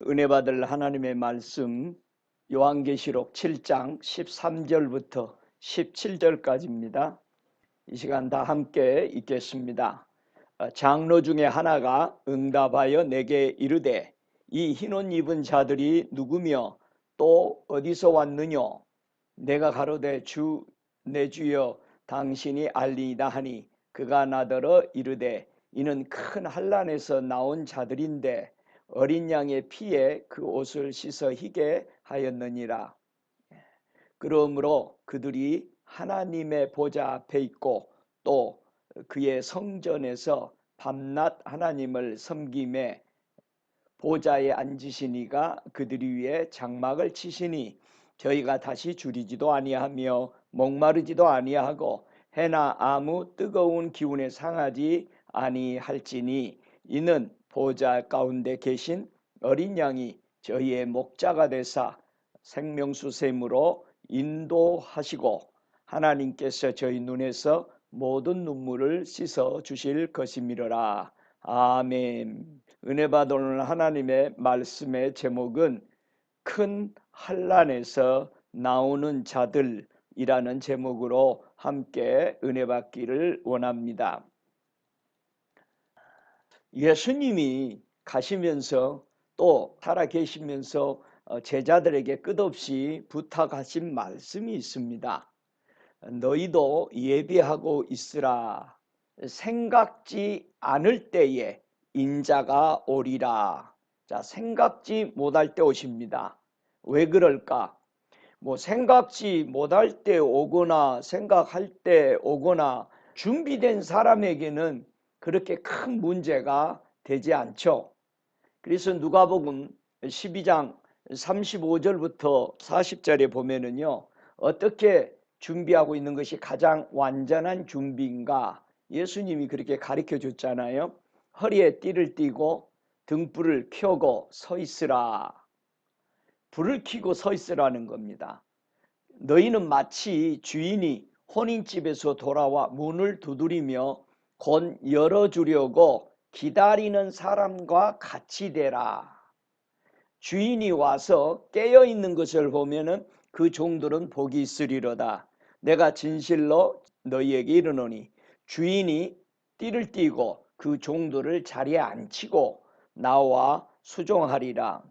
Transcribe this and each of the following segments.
은혜 받을 하나님의 말씀 요한계시록 7장 13절부터 17절까지입니다. 이 시간 다 함께 읽겠습니다. 장로 중에 하나가 응답하여 내게 이르되 이 흰옷 입은 자들이 누구며 또 어디서 왔느냐? 내가 가로되 주 내 주여 당신이 알리이다 하니 그가 나더러 이르되 이는 큰 환난에서 나온 자들인데 어린 양의 피에 그 옷을 씻어 희게 하였느니라. 그러므로 그들이 하나님의 보좌 앞에 있고 또 그의 성전에서 밤낮 하나님을 섬김에 보좌에 앉으시니가 그들 위에 장막을 치시니 저희가 다시 줄이지도 아니하며 목마르지도 아니하고 해나 아무 뜨거운 기운에 상하지 아니할지니 이는 보좌 가운데 계신 어린 양이 저희의 목자가 되사 생명수샘으로 인도하시고 하나님께서 저희 눈에서 모든 눈물을 씻어 주실 것이미러라. 아멘. 은혜 받은 하나님의 말씀의 제목은 큰 환난에서 나오는 자들이라는 제목으로 함께 은혜 받기를 원합니다. 예수님이 가시면서 또 살아계시면서 제자들에게 끝없이 부탁하신 말씀이 있습니다. 너희도 예비하고 있으라. 생각지 않을 때에 인자가 오리라. 자, 생각지 못할 때 오십니다. 왜 그럴까? 생각지 못할 때 오거나 생각할 때 오거나 준비된 사람에게는 그렇게 큰 문제가 되지 않죠. 그래서 누가복음 12장 35절부터 40절에 보면은요, 어떻게 준비하고 있는 것이 가장 완전한 준비인가? 예수님이 그렇게 가르쳐 줬잖아요. 허리에 띠를 띠고 등불을 켜고 서 있으라. 불을 켜고 서 있으라는 겁니다. 너희는 마치 주인이 혼인집에서 돌아와 문을 두드리며 곧 열어주려고 기다리는 사람과 같이 되라. 주인이 와서 깨어있는 것을 보면은 그 종들은 복이 있으리로다. 내가 진실로 너희에게 이르노니 주인이 띠를 띠고 그 종들을 자리에 앉히고 나와 수종하리라.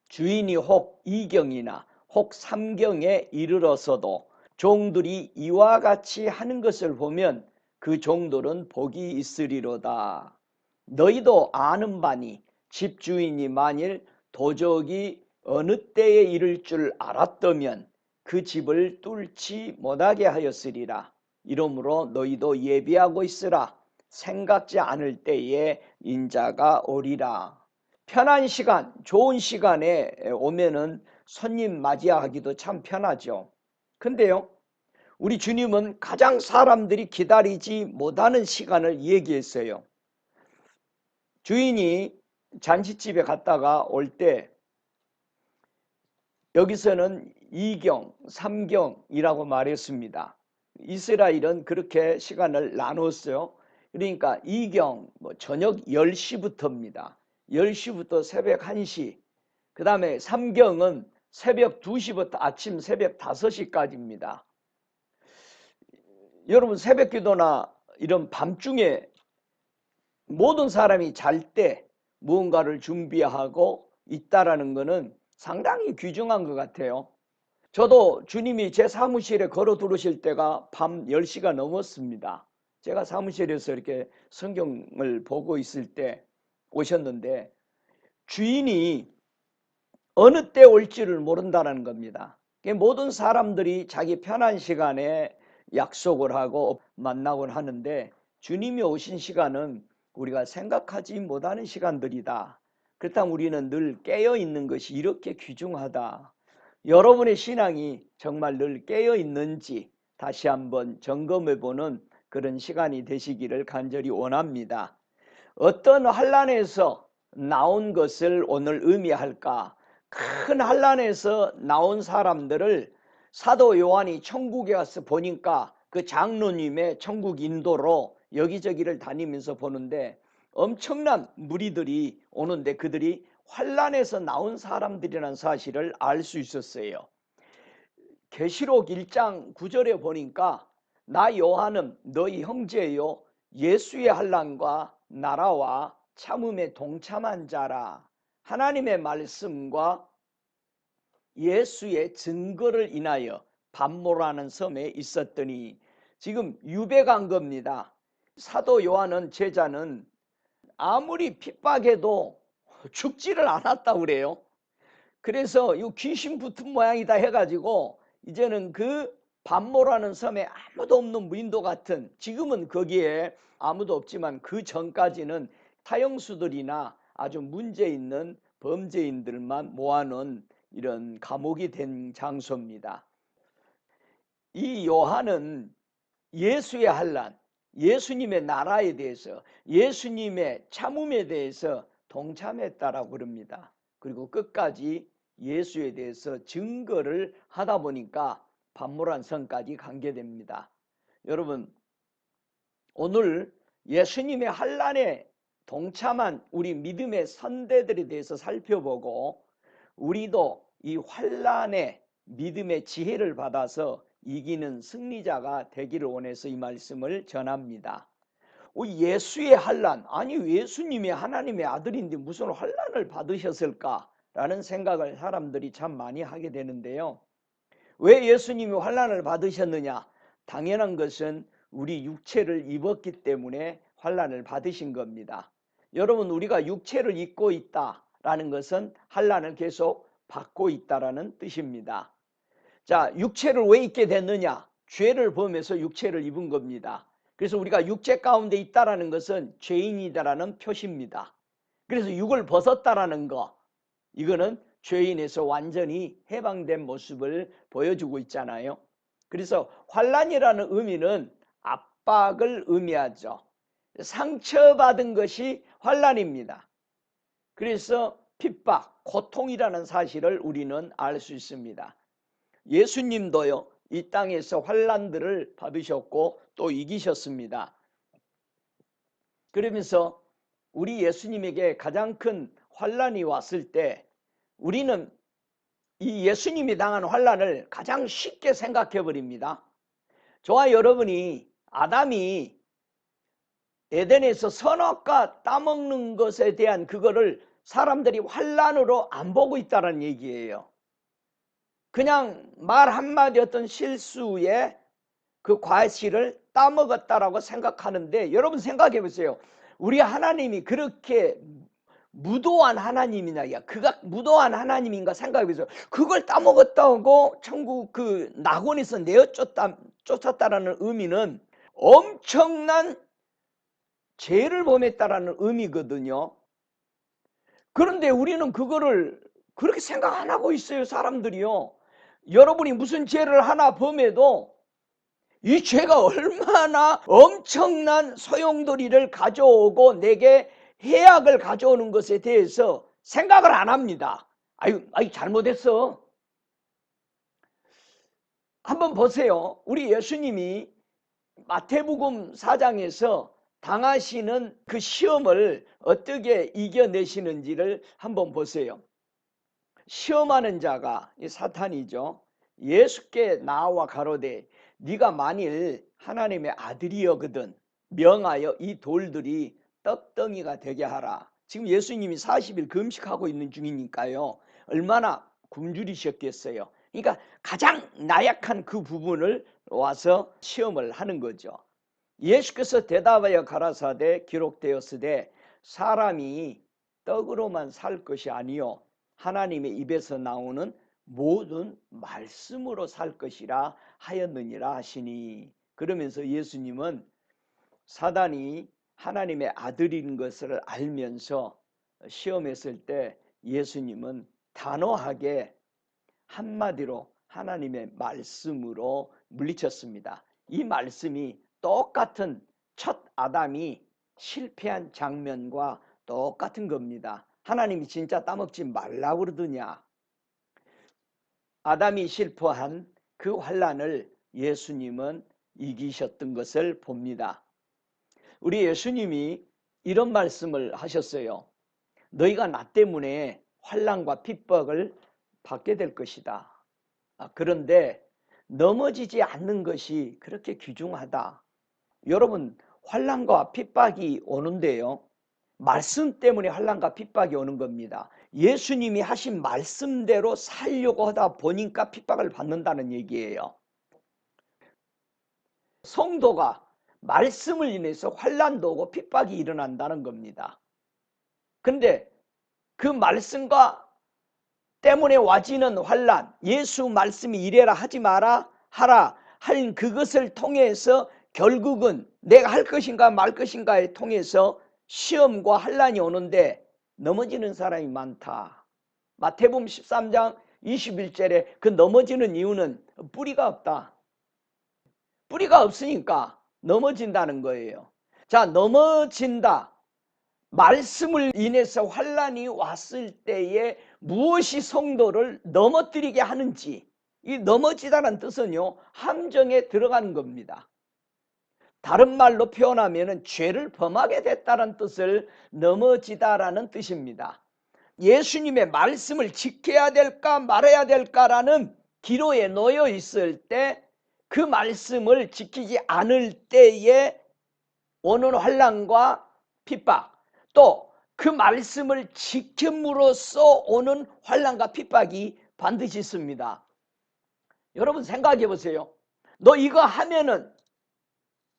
주인이 혹 2경이나 혹 3경에 이르러서도 종들이 이와 같이 하는 것을 보면 그 종들은 복이 있으리로다. 너희도 아는 바니 집주인이 만일 도적이 어느 때에 이를 줄 알았다면 그 집을 뚫지 못하게 하였으리라. 이러므로 너희도 예비하고 있으라. 생각지 않을 때에 인자가 오리라. 편한 시간, 좋은 시간에 오면은 손님 맞이하기도 참 편하죠. 근데요, 우리 주님은 가장 사람들이 기다리지 못하는 시간을 얘기했어요. 주인이 잔치집에 갔다가 올 때 여기서는 2경, 3경이라고 말했습니다. 이스라엘은 그렇게 시간을 나눴어요. 그러니까 2경 저녁 10시부터입니다. 10시부터 새벽 1시. 그 다음에 3경은 새벽 2시부터 아침 새벽 5시까지입니다. 여러분 새벽 기도나 이런 밤중에 모든 사람이 잘 때 무언가를 준비하고 있다라는 것은 상당히 귀중한 것 같아요. 저도 주님이 제 사무실에 걸어 들어오실 때가 밤 10시가 넘었습니다. 제가 사무실에서 이렇게 성경을 보고 있을 때 오셨는데 주인이 어느 때 올지를 모른다는 겁니다. 모든 사람들이 자기 편한 시간에 약속을 하고 만나곤 하는데 주님이 오신 시간은 우리가 생각하지 못하는 시간들이다. 그렇다면 우리는 늘 깨어있는 것이 이렇게 귀중하다. 여러분의 신앙이 정말 늘 깨어있는지 다시 한번 점검해보는 그런 시간이 되시기를 간절히 원합니다. 어떤 환난에서 나온 것을 오늘 의미할까? 큰 환난에서 나온 사람들을 사도 요한이 천국에 가서 보니까 그 장로님의 천국 인도로 여기저기를 다니면서 보는데 엄청난 무리들이 오는데 그들이 환란에서 나온 사람들이라는 사실을 알 수 있었어요. 계시록 1장 9절에 보니까 나 요한은 너희 형제요 예수의 환난과 나라와 참음에 동참한 자라. 하나님의 말씀과 예수의 증거를 인하여 반모라는 섬에 있었더니, 지금 유배간 겁니다. 사도 요한은 제자는 아무리 핍박해도 죽지를 않았다고 그래요. 그래서 이 귀신 붙은 모양이다 해가지고 이제는 그 반모라는 섬에 아무도 없는 무인도 같은, 지금은 거기에 아무도 없지만 그 전까지는 타영수들이나 아주 문제 있는 범죄인들만 모아놓은 이런 감옥이 된 장소입니다. 이 요한은 예수의 환난, 예수님의 나라에 대해서, 예수님의 참음에 대해서 동참했다라고 그럽니다. 그리고 끝까지 예수에 대해서 증거를 하다 보니까 반모란 성까지 가게 됩니다. 여러분, 오늘 예수님의 환난에 동참한 우리 믿음의 선대들에 대해서 살펴보고, 우리도 이 환난의 믿음의 지혜를 받아서 이기는 승리자가 되기를 원해서 이 말씀을 전합니다. 예수의 환난, 아니 예수님이 하나님의 아들인데 무슨 환난을 받으셨을까라는 생각을 사람들이 참 많이 하게 되는데요. 왜 예수님이 환난을 받으셨느냐? 당연한 것은 우리 육체를 입었기 때문에 환난을 받으신 겁니다. 여러분, 우리가 육체를 입고 있다라는 것은 환난을 계속 받고 있다라는 뜻입니다. 자, 육체를 왜 입게 됐느냐? 죄를 범해서 육체를 입은 겁니다. 그래서 우리가 육체 가운데 있다라는 것은 죄인이다라는 표시입니다. 그래서 육을 벗었다라는 거, 이거는 죄인에서 완전히 해방된 모습을 보여주고 있잖아요. 그래서 환난이라는 의미는 압박을 의미하죠. 상처받은 것이 환난입니다. 그래서 핍박, 고통이라는 사실을 우리는 알 수 있습니다. 예수님도요, 이 땅에서 환난들을 받으셨고 또 이기셨습니다. 그러면서 우리 예수님에게 가장 큰 환난이 왔을 때 우리는 이 예수님이 당한 환난을 가장 쉽게 생각해 버립니다. 저와 여러분이 아담이 에덴에서 선악과 따먹는 것에 대한 그거를 사람들이 환난으로 안 보고 있다는 얘기예요. 그냥 말 한마디 어떤 실수에 그 과실을 따먹었다라고 생각하는데, 여러분 생각해 보세요. 우리 하나님이 그렇게 무도한 하나님이냐, 그가 무도한 하나님인가 생각해 보세요. 그걸 따먹었다고 천국 그 낙원에서 쫓았다라는 의미는 엄청난 죄를 범했다라는 의미거든요. 그런데 우리는 그거를 그렇게 생각 안 하고 있어요, 사람들이요. 여러분이 무슨 죄를 하나 범해도 이 죄가 얼마나 엄청난 소용돌이를 가져오고 내게 해악을 가져오는 것에 대해서 생각을 안 합니다. 아유 잘못했어. 한번 보세요. 우리 예수님이 마태복음 4장에서 당하시는 그 시험을 어떻게 이겨내시는지를 한번 보세요. 시험하는 자가 이 사탄이죠. 예수께 나와 가로되 네가 만일 하나님의 아들이여거든 명하여 이 돌들이 떡덩이가 되게 하라. 지금 예수님이 40일 금식하고 있는 중이니까요, 얼마나 굶주리셨겠어요. 그러니까 가장 나약한 그 부분을 와서 시험을 하는 거죠. 예수께서 대답하여 가라사대 기록되었으되 사람이 떡으로만 살 것이 아니요 하나님의 입에서 나오는 모든 말씀으로 살 것이라 하였느니라 하시니, 그러면서 예수님은 사단이 하나님의 아들인 것을 알면서 시험했을 때 예수님은 단호하게 한마디로 하나님의 말씀으로 물리쳤습니다. 이 말씀이 똑같은 첫 아담이 실패한 장면과 똑같은 겁니다. 하나님이 진짜 따먹지 말라고 그러더냐. 아담이 실패한 그 환난을 예수님은 이기셨던 것을 봅니다. 우리 예수님이 이런 말씀을 하셨어요. 너희가 나 때문에 환난과 핍박을 받게 될 것이다. 그런데 넘어지지 않는 것이 그렇게 귀중하다. 여러분, 환난과 핍박이 오는데요, 말씀 때문에 환난과 핍박이 오는 겁니다. 예수님이 하신 말씀대로 살려고 하다 보니까 핍박을 받는다는 얘기예요. 성도가 말씀을 인해서 환난도 오고 핍박이 일어난다는 겁니다. 그런데 그 말씀과 때문에 와지는 환난, 예수 말씀이 이래라 하지 마라 하라 할 그것을 통해서 결국은 내가 할 것인가 말 것인가에 통해서 시험과 환난이 오는데 넘어지는 사람이 많다. 마태복음 13장 21절에 그 넘어지는 이유는 뿌리가 없다. 뿌리가 없으니까 넘어진다는 거예요. 자, 넘어진다. 말씀을 인해서 환난이 왔을 때에 무엇이 성도를 넘어뜨리게 하는지, 이 넘어지다는 뜻은요, 함정에 들어가는 겁니다. 다른 말로 표현하면 죄를 범하게 됐다는 뜻을 넘어지다라는 뜻입니다. 예수님의 말씀을 지켜야 될까 말아야 될까라는 기로에 놓여 있을 때 그 말씀을 지키지 않을 때에 오는 환난과 핍박, 또 그 말씀을 지킴으로써 오는 환난과 핍박이 반드시 있습니다. 여러분 생각해 보세요. 너 이거 하면은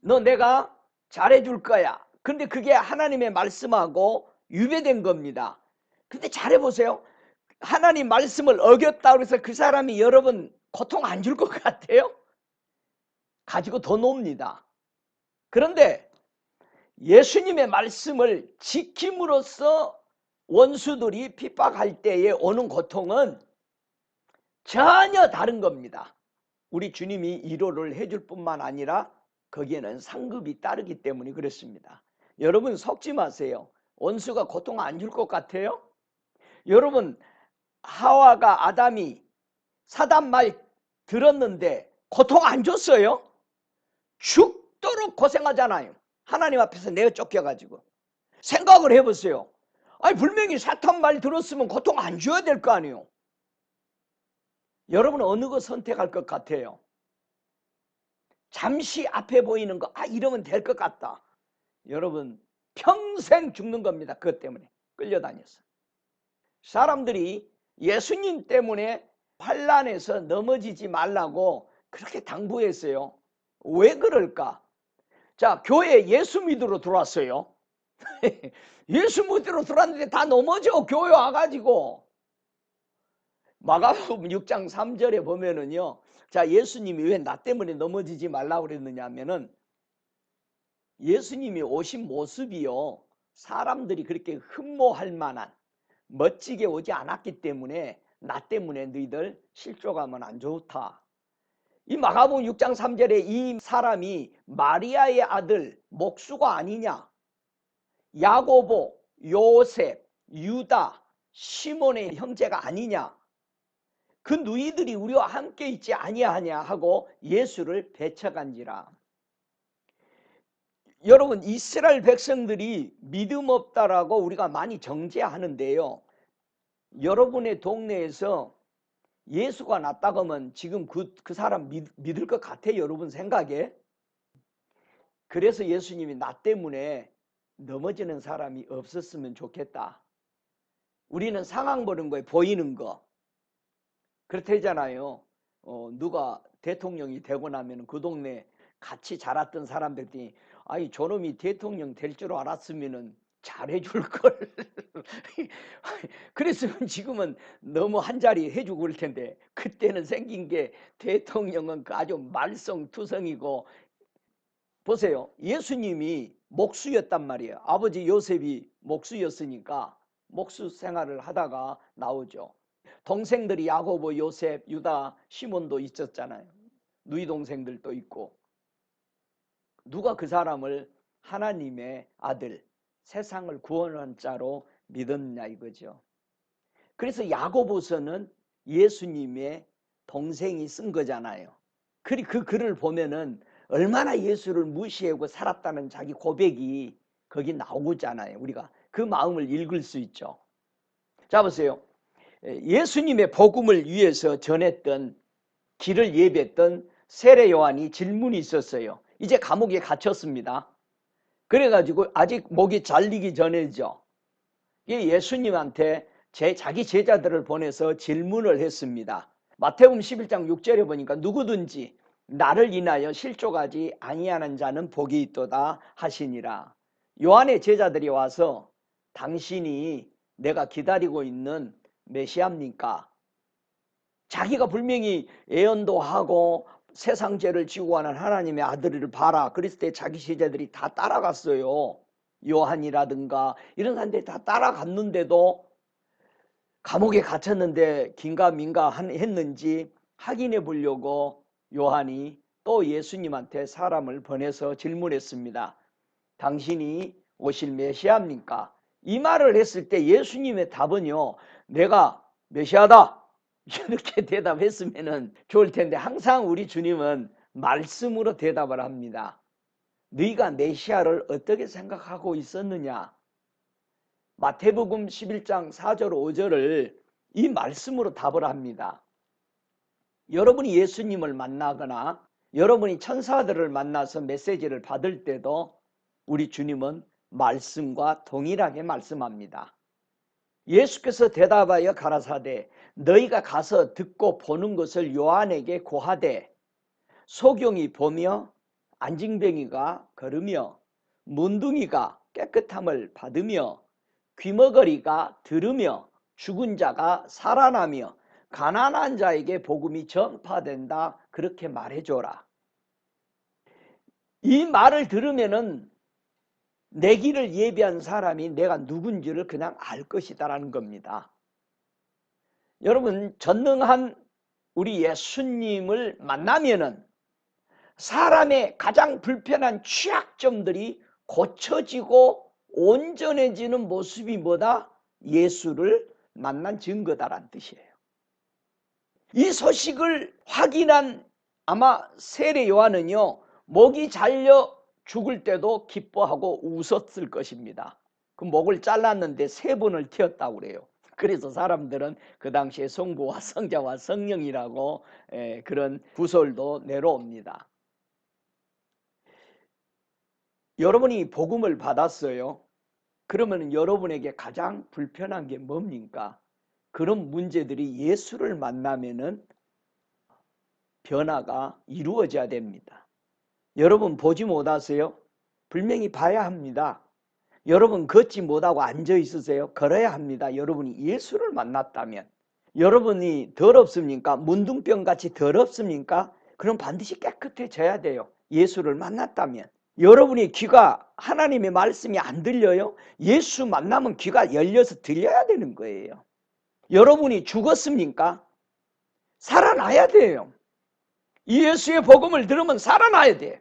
너 내가 잘해줄 거야. 근데 그게 하나님의 말씀하고 유배된 겁니다. 근데 잘해보세요. 하나님 말씀을 어겼다고 해서 그 사람이 여러분 고통 안 줄 것 같아요? 가지고 더 놉니다. 그런데 예수님의 말씀을 지킴으로써 원수들이 핍박할 때에 오는 고통은 전혀 다른 겁니다. 우리 주님이 위로를 해줄 뿐만 아니라 거기에는 상급이 따르기 때문에 그렇습니다. 여러분 속지 마세요. 원수가 고통 안 줄 것 같아요? 여러분, 하와가 아담이 사단 말 들었는데 고통 안 줬어요? 죽도록 고생하잖아요. 하나님 앞에서 내어 쫓겨가지고. 생각을 해보세요. 아니 분명히 사탄 말 들었으면 고통 안 줘야 될 거 아니에요. 여러분은 어느 거 선택할 것 같아요? 잠시 앞에 보이는 거, 이러면 될 것 같다. 여러분 평생 죽는 겁니다. 그것 때문에 끌려다녀서. 사람들이 예수님 때문에 환난에서 넘어지지 말라고 그렇게 당부했어요. 왜 그럴까? 자, 교회에 예수 믿으러 들어왔어요. 예수 믿으러 들어왔는데 다 넘어져. 교회 와가지고. 마가복음 6장 3절에 보면은요, 자, 예수님이 왜 나 때문에 넘어지지 말라고 그랬느냐 하면은 예수님이 오신 모습이요, 사람들이 그렇게 흠모할 만한 멋지게 오지 않았기 때문에 나 때문에 너희들 실족하면 안 좋다. 이 마가복음 6장 3절에 이 사람이 마리아의 아들 목수가 아니냐, 야고보, 요셉, 유다, 시몬의 형제가 아니냐, 그 누이들이 우리와 함께 있지 아니하냐 하고 예수를 배척한지라. 여러분 이스라엘 백성들이 믿음 없다라고 우리가 많이 정죄하는데요, 여러분의 동네에서 예수가 낫다고 하면 지금 그 사람 믿을 것 같아요? 여러분 생각에? 그래서 예수님이 나 때문에 넘어지는 사람이 없었으면 좋겠다. 우리는 상황 보는 거에 보이는 거 그렇다잖아요. 누가 대통령이 되고 나면 그 동네 같이 자랐던 사람들이 아니 저놈이 대통령 될 줄 알았으면은 잘해줄 걸. 그랬으면 지금은 너무 한 자리 해주고 그럴 텐데 그때는 생긴 게 대통령은 아주 말썽투성이고. 보세요. 예수님이 목수였단 말이에요. 아버지 요셉이 목수였으니까 목수 생활을 하다가 나오죠. 동생들이 야고보, 요셉, 유다, 시몬도 있었잖아요. 누이 동생들도 있고. 누가 그 사람을 하나님의 아들, 세상을 구원한 자로 믿었냐 이거죠. 그래서 야고보서는 예수님의 동생이 쓴 거잖아요. 그 글을 보면은 얼마나 예수를 무시하고 살았다는 자기 고백이 거기 나오잖아요. 우리가 그 마음을 읽을 수 있죠. 자 보세요. 예수님의 복음을 위해서 전했던, 길을 예비했던 세례 요한이 질문이 있었어요. 이제 감옥에 갇혔습니다. 그래가지고 아직 목이 잘리기 전이죠. 예수님한테 자기 제자들을 보내서 질문을 했습니다. 마태복음 11장 6절에 보니까 누구든지 나를 인하여 실족하지 아니하는 자는 복이 있도다 하시니라. 요한의 제자들이 와서 당신이 내가 기다리고 있는 메시아입니까? 자기가 분명히 예언도 하고 세상 죄를 지고 가는 하나님의 아들을 봐라 그랬을 때 자기 제자들이 다 따라갔어요. 요한이라든가 이런 사람들이 다 따라갔는데도 감옥에 갇혔는데 긴가민가 했는지 확인해 보려고 요한이 또 예수님한테 사람을 보내서 질문했습니다. 당신이 오실 메시아입니까? 이 말을 했을 때 예수님의 답은요, 내가 메시아다 이렇게 대답했으면 좋을 텐데 항상 우리 주님은 말씀으로 대답을 합니다. 너희가 메시아를 어떻게 생각하고 있었느냐? 마태복음 11장 4절 5절을 이 말씀으로 답을 합니다. 여러분이 예수님을 만나거나 여러분이 천사들을 만나서 메시지를 받을 때도 우리 주님은 말씀과 동일하게 말씀합니다. 예수께서 대답하여 가라사대 너희가 가서 듣고 보는 것을 요한에게 고하되 소경이 보며 안징뱅이가 걸으며 문둥이가 깨끗함을 받으며 귀머거리가 들으며 죽은 자가 살아나며 가난한 자에게 복음이 전파된다 그렇게 말해줘라. 이 말을 들으면은 내 길을 예비한 사람이 내가 누군지를 그냥 알 것이다라는 겁니다. 여러분 전능한 우리 예수님을 만나면은 사람의 가장 불편한 취약점들이 고쳐지고 온전해지는 모습이 뭐다? 예수를 만난 증거다란 뜻이에요. 이 소식을 확인한 아마 세례 요한은요 목이 잘려 죽을 때도 기뻐하고 웃었을 것입니다. 그 목을 잘랐는데 3번을 튀었다고 그래요. 그래서 사람들은 그 당시에 성부와 성자와 성령이라고 그런 구설도 내려옵니다. 여러분이 복음을 받았어요. 그러면 여러분에게 가장 불편한 게 뭡니까? 그런 문제들이 예수를 만나면은 변화가 이루어져야 됩니다. 여러분 보지 못하세요? 분명히 봐야 합니다. 여러분 걷지 못하고 앉아 있으세요? 걸어야 합니다. 여러분이 예수를 만났다면. 여러분이 더럽습니까? 문둥병같이 더럽습니까? 그럼 반드시 깨끗해져야 돼요. 예수를 만났다면. 여러분이 귀가 하나님의 말씀이 안 들려요? 예수 만나면 귀가 열려서 들려야 되는 거예요. 여러분이 죽었습니까? 살아나야 돼요. 이 예수의 복음을 들으면 살아나야 돼요.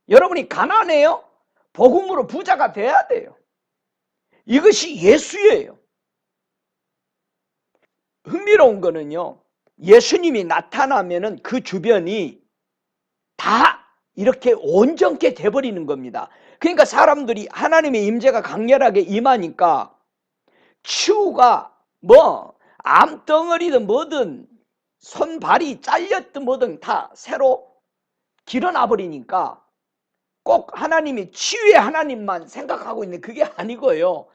여러분이 가난해요? 복음으로 부자가 돼야 돼요. 이것이 예수예요. 흥미로운 거는요, 예수님이 나타나면은 그 주변이 다 이렇게 온전케 돼버리는 겁니다. 그러니까 사람들이 하나님의 임재가 강렬하게 임하니까 치유가 암덩어리든 뭐든 손발이 잘렸든 뭐든 다 새로 길어나 버리니까 꼭 하나님이 치유의 하나님만 생각하고 있는 그게 아니고요.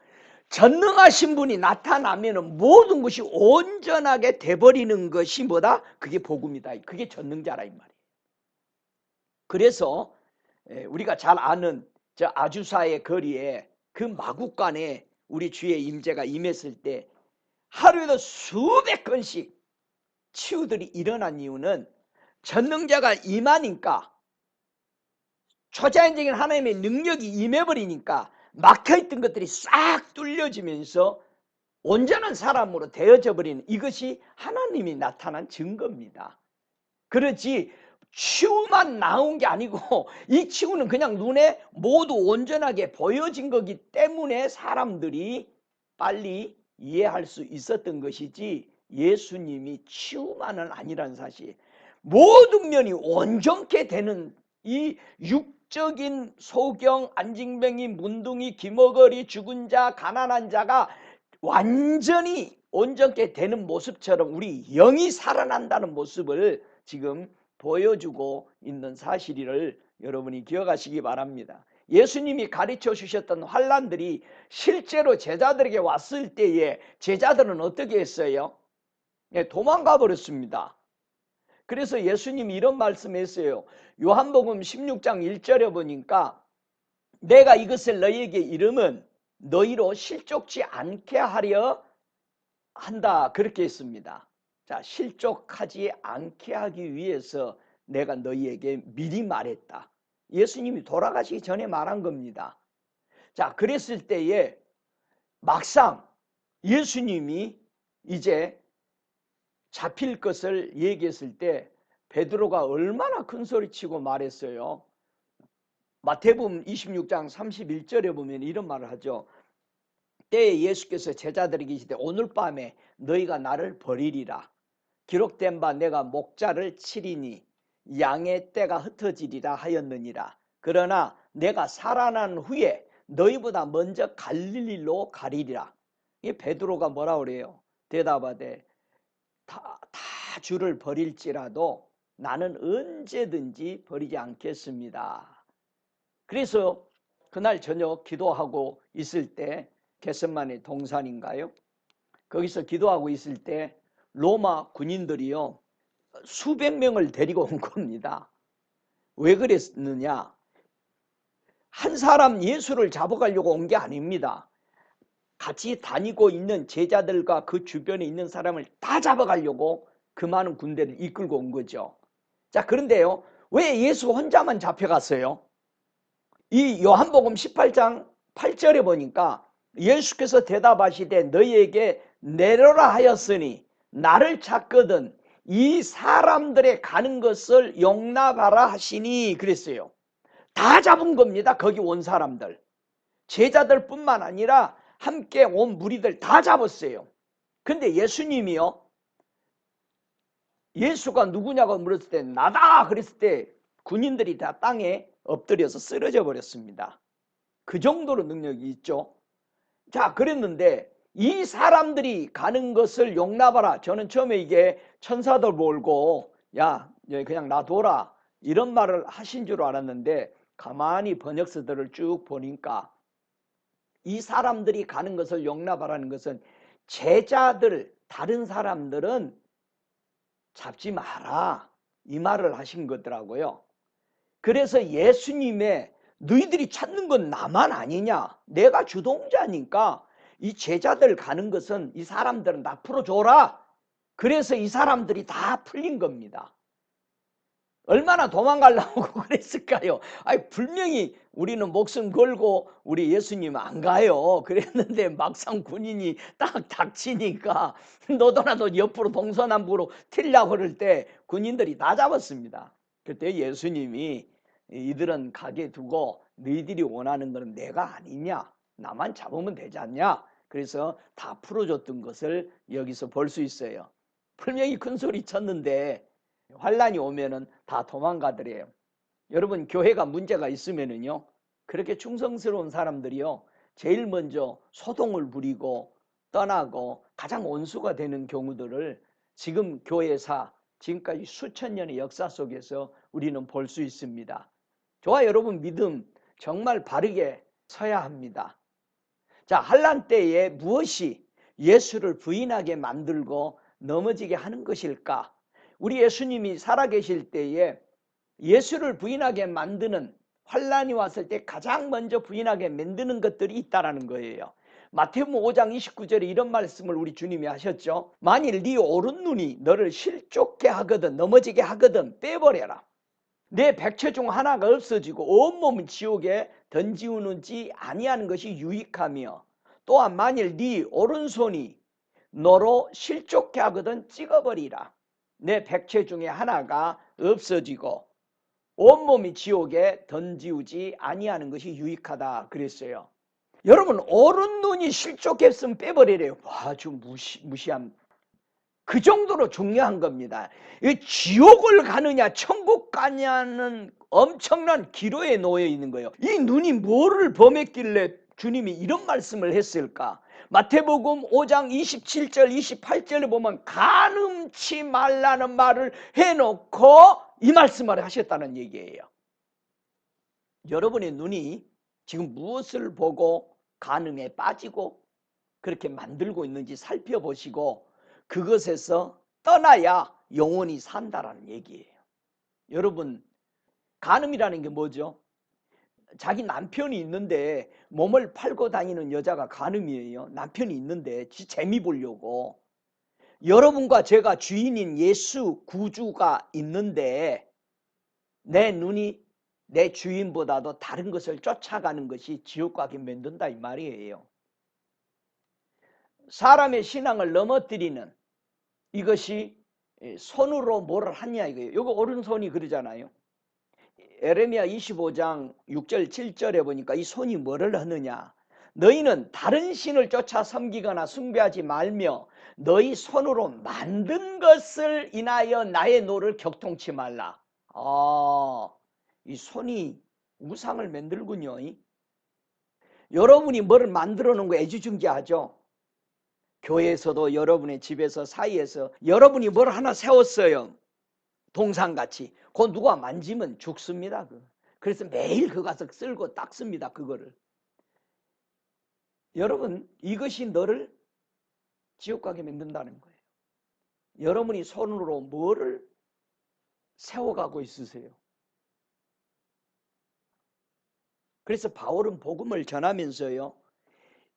전능하신 분이 나타나면 모든 것이 온전하게 돼버리는 것이 뭐다? 그게 복음이다. 그게 전능자라 이 말이에요. 그래서 우리가 잘 아는 저 아주사의 거리에 그 마국간에 우리 주의 임재가 임했을 때 하루에도 수백 건씩 치유들이 일어난 이유는 전능자가 임하니까 초자연적인 하나님의 능력이 임해버리니까 막혀있던 것들이 싹 뚫려지면서 온전한 사람으로 되어져 버리는 이것이 하나님이 나타난 증거입니다. 그렇지 치유만 나온 게 아니고 이 치유는 그냥 눈에 모두 온전하게 보여진 거기 때문에 사람들이 빨리 이해할 수 있었던 것이지 예수님이 치유만은 아니라는 사실. 모든 면이 온전케 되는 이 육적인 소경, 안징뱅이, 문둥이, 기머거리, 죽은 자, 가난한 자가 완전히 온전케 되는 모습처럼 우리 영이 살아난다는 모습을 지금 보여주고 있는 사실을 여러분이 기억하시기 바랍니다. 예수님이 가르쳐 주셨던 환난들이 실제로 제자들에게 왔을 때에 제자들은 어떻게 했어요? 도망가 버렸습니다. 그래서 예수님이 이런 말씀했어요. 요한복음 16장 1절에 보니까 내가 이것을 너희에게 이름은 너희로 실족지 않게 하려 한다, 그렇게 했습니다. 자, 실족하지 않게 하기 위해서 내가 너희에게 미리 말했다. 예수님이 돌아가시기 전에 말한 겁니다. 자, 그랬을 때에 막상 예수님이 이제 잡힐 것을 얘기했을 때 베드로가 얼마나 큰 소리치고 말했어요. 마태복음 26장 31절에 보면 이런 말을 하죠. 때에 예수께서 제자들에게 이르시되 오늘 밤에 너희가 나를 버리리라. 기록된 바 내가 목자를 치리니 양의 떼가 흩어지리라 하였느니라. 그러나 내가 살아난 후에 너희보다 먼저 갈릴리로 가리리라. 이 베드로가 뭐라 그래요? 대답하되 다 주를 버릴지라도 나는 언제든지 버리지 않겠습니다. 그래서 그날 저녁 기도하고 있을 때 겟세마네 동산인가요? 거기서 기도하고 있을 때 로마 군인들이요 수백 명을 데리고 온 겁니다. 왜 그랬느냐? 한 사람 예수를 잡아가려고 온 게 아닙니다. 같이 다니고 있는 제자들과 그 주변에 있는 사람을 다 잡아가려고 그 많은 군대를 이끌고 온 거죠. 자, 그런데요, 왜 예수 혼자만 잡혀갔어요? 이 요한복음 18장 8절에 보니까 예수께서 대답하시되 너희에게 내려라 하였으니 나를 찾거든 이 사람들의 가는 것을 용납하라 하시니 그랬어요. 다 잡은 겁니다. 거기 온 사람들. 제자들뿐만 아니라 함께 온 무리들 다 잡았어요. 근데 예수님이요, 예수가 누구냐고 물었을 때 나다 그랬을 때 군인들이 다 땅에 엎드려서 쓰러져 버렸습니다. 그 정도로 능력이 있죠. 자, 그랬는데 이 사람들이 가는 것을 용납하라. 저는 처음에 이게 천사들 몰고 야 그냥 놔둬라 이런 말을 하신 줄 알았는데 가만히 번역서들을 쭉 보니까 이 사람들이 가는 것을 용납하라는 것은 제자들, 다른 사람들은 잡지 마라 이 말을 하신 거더라고요. 그래서 예수님의 너희들이 찾는 건 나만 아니냐, 내가 주동자니까 이 제자들 가는 것은 이 사람들은 다 풀어줘라. 그래서 이 사람들이 다 풀린 겁니다. 얼마나 도망가려고 그랬을까요? 아니, 분명히 우리는 목숨 걸고 우리 예수님 안 가요. 그랬는데 막상 군인이 딱 닥치니까 너도나도 옆으로 동서남북으로 튀려고 그럴 때 군인들이 다 잡았습니다. 그때 예수님이 이들은 가게 두고 너희들이 원하는 것은 내가 아니냐, 나만 잡으면 되지 않냐, 그래서 다 풀어줬던 것을 여기서 볼 수 있어요. 분명히 큰 소리 쳤는데 환란이 오면은 다 도망가더래요. 여러분, 교회가 문제가 있으면은요 그렇게 충성스러운 사람들이요 제일 먼저 소동을 부리고 떠나고 가장 원수가 되는 경우들을 지금 교회사 지금까지 수천 년의 역사 속에서 우리는 볼 수 있습니다. 저와 여러분 믿음 정말 바르게 서야 합니다. 자, 환난 때에 무엇이 예수를 부인하게 만들고 넘어지게 하는 것일까? 우리 예수님이 살아계실 때에 예수를 부인하게 만드는, 환난이 왔을 때 가장 먼저 부인하게 만드는 것들이 있다라는 거예요. 마태복음 5장 29절에 이런 말씀을 우리 주님이 하셨죠. 만일 네 오른 눈이 너를 실족게 하거든, 넘어지게 하거든 빼버려라. 내 백체 중 하나가 없어지고 온몸은 지옥에 던지우는지 아니하는 것이 유익하며, 또한 만일 네 오른손이 너로 실족게 하거든 찍어버리라. 내 백체 중에 하나가 없어지고 온몸이 지옥에 던지우지 아니하는 것이 유익하다 그랬어요. 여러분, 오른 눈이 실족했으면 빼버리래요. 아주 무시한. 그 정도로 중요한 겁니다. 이 지옥을 가느냐 천국 가냐는 엄청난 기로에 놓여 있는 거예요. 이 눈이 뭐를 범했길래 주님이 이런 말씀을 했을까? 마태복음 5장 27절 28절에 보면 간음치 말라는 말을 해놓고 이 말씀을 하셨다는 얘기예요. 여러분의 눈이 지금 무엇을 보고 간음에 빠지고 그렇게 만들고 있는지 살펴보시고 그것에서 떠나야 영원히 산다라는 얘기예요. 여러분, 간음이라는 게 뭐죠? 자기 남편이 있는데 몸을 팔고 다니는 여자가 간음이에요. 남편이 있는데 재미 보려고. 여러분과 제가 주인인 예수 구주가 있는데 내 눈이 내 주인보다도 다른 것을 쫓아가는 것이 지옥 가게 만든다 이 말이에요. 사람의 신앙을 넘어뜨리는 이것이 손으로 뭐를 하냐 이거예요. 이거 오른손이 그러잖아요. 에레미야 25장 6절 7절에 보니까 이 손이 뭐를 하느냐. 너희는 다른 신을 쫓아 섬기거나 숭배하지 말며 너희 손으로 만든 것을 인하여 나의 노를 격통치 말라. 이 손이 우상을 만들군요. 여러분이 뭐를 만들어 놓은 거 애지중지하죠. 교회에서도 여러분의 집에서 사이에서 여러분이 뭘 하나 세웠어요. 동상같이. 그거 누가 만지면 죽습니다. 그래서 매일 그거 가서 쓸고 닦습니다. 그거를. 여러분, 이것이 너를 지옥 가게 만든다는 거예요. 여러분이 손으로 뭐를 세워가고 있으세요? 그래서 바울은 복음을 전하면서요,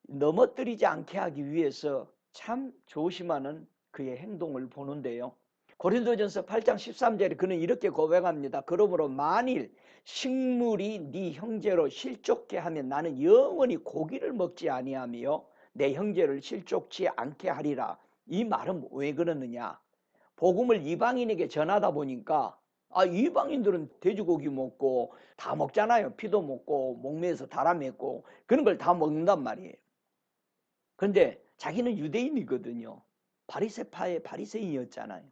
넘어뜨리지 않게 하기 위해서 참 조심하는 그의 행동을 보는데요. 고린도전서 8장 13절에 그는 이렇게 고백합니다. 그러므로 만일 식물이 네 형제로 실족케 하면 나는 영원히 고기를 먹지 아니하며 내 형제를 실족치 않게 하리라. 이 말은 왜 그러느냐? 복음을 이방인에게 전하다 보니까 이방인들은 돼지고기 먹고 다 먹잖아요. 피도 먹고 목매에서 달아먹고 그런 걸 다 먹는단 말이에요. 그런데 자기는 유대인이거든요. 바리새파의 바리새인이었잖아요.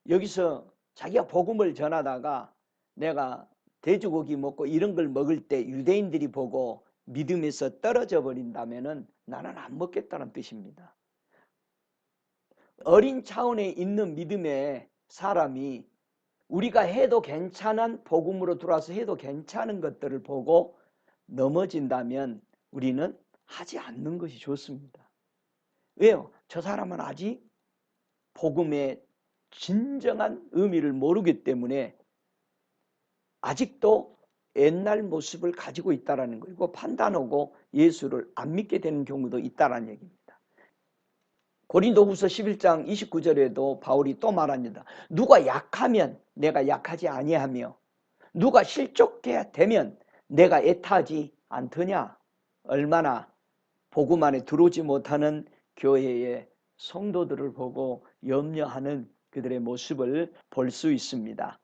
여기서 자기가 복음을 전하다가 내가 돼지고기 먹고 이런 걸 먹을 때 유대인들이 보고 믿음에서 떨어져 버린다면은 나는 안 먹겠다는 뜻입니다. 어린 차원에 있는 믿음의 사람이 우리가 해도 괜찮은 복음으로 들어와서 해도 괜찮은 것들을 보고 넘어진다면 우리는 하지 않는 것이 좋습니다. 왜요? 저 사람은 아직 복음의 진정한 의미를 모르기 때문에 아직도 옛날 모습을 가지고 있다는 거고 판단하고 예수를 안 믿게 되는 경우도 있다는 얘기입니다. 고린도후서 11장 29절에도 바울이 또 말합니다. 누가 약하면 내가 약하지 아니하며 누가 실족해 되면 내가 애타지 않더냐. 얼마나 복음 안에 들어오지 못하는 교회의 성도들을 보고 염려하는 그들의 모습을 볼 수 있습니다.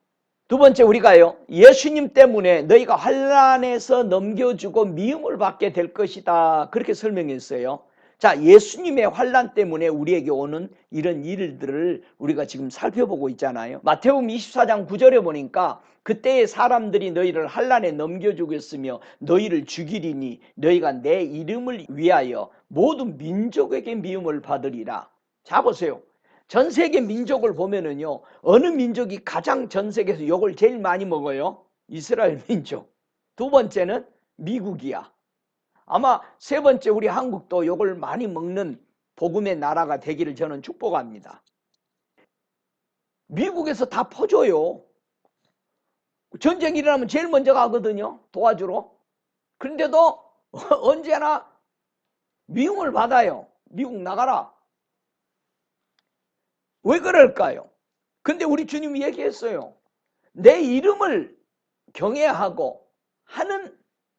두 번째, 우리가요, 예수님 때문에 너희가 환난에서 넘겨주고 미움을 받게 될 것이다, 그렇게 설명했어요. 자, 예수님의 환난 때문에 우리에게 오는 이런 일들을 우리가 지금 살펴보고 있잖아요. 마태복음 24장 9절에 보니까 그때의 사람들이 너희를 환난에 넘겨주겠으며 너희를 죽이리니 너희가 내 이름을 위하여 모든 민족에게 미움을 받으리라. 자, 보세요. 전 세계 민족을 보면은요, 어느 민족이 가장 전 세계에서 욕을 제일 많이 먹어요? 이스라엘 민족. 두 번째는 미국이야. 아마 세 번째 우리 한국도 욕을 많이 먹는 복음의 나라가 되기를 저는 축복합니다. 미국에서 다 퍼줘요. 전쟁 일어나면 제일 먼저 가거든요, 도와주러. 그런데도 언제나 미움을 받아요. 미국 나가라. 왜 그럴까요? 근데 우리 주님이 얘기했어요. 내 이름을 경외하고 하는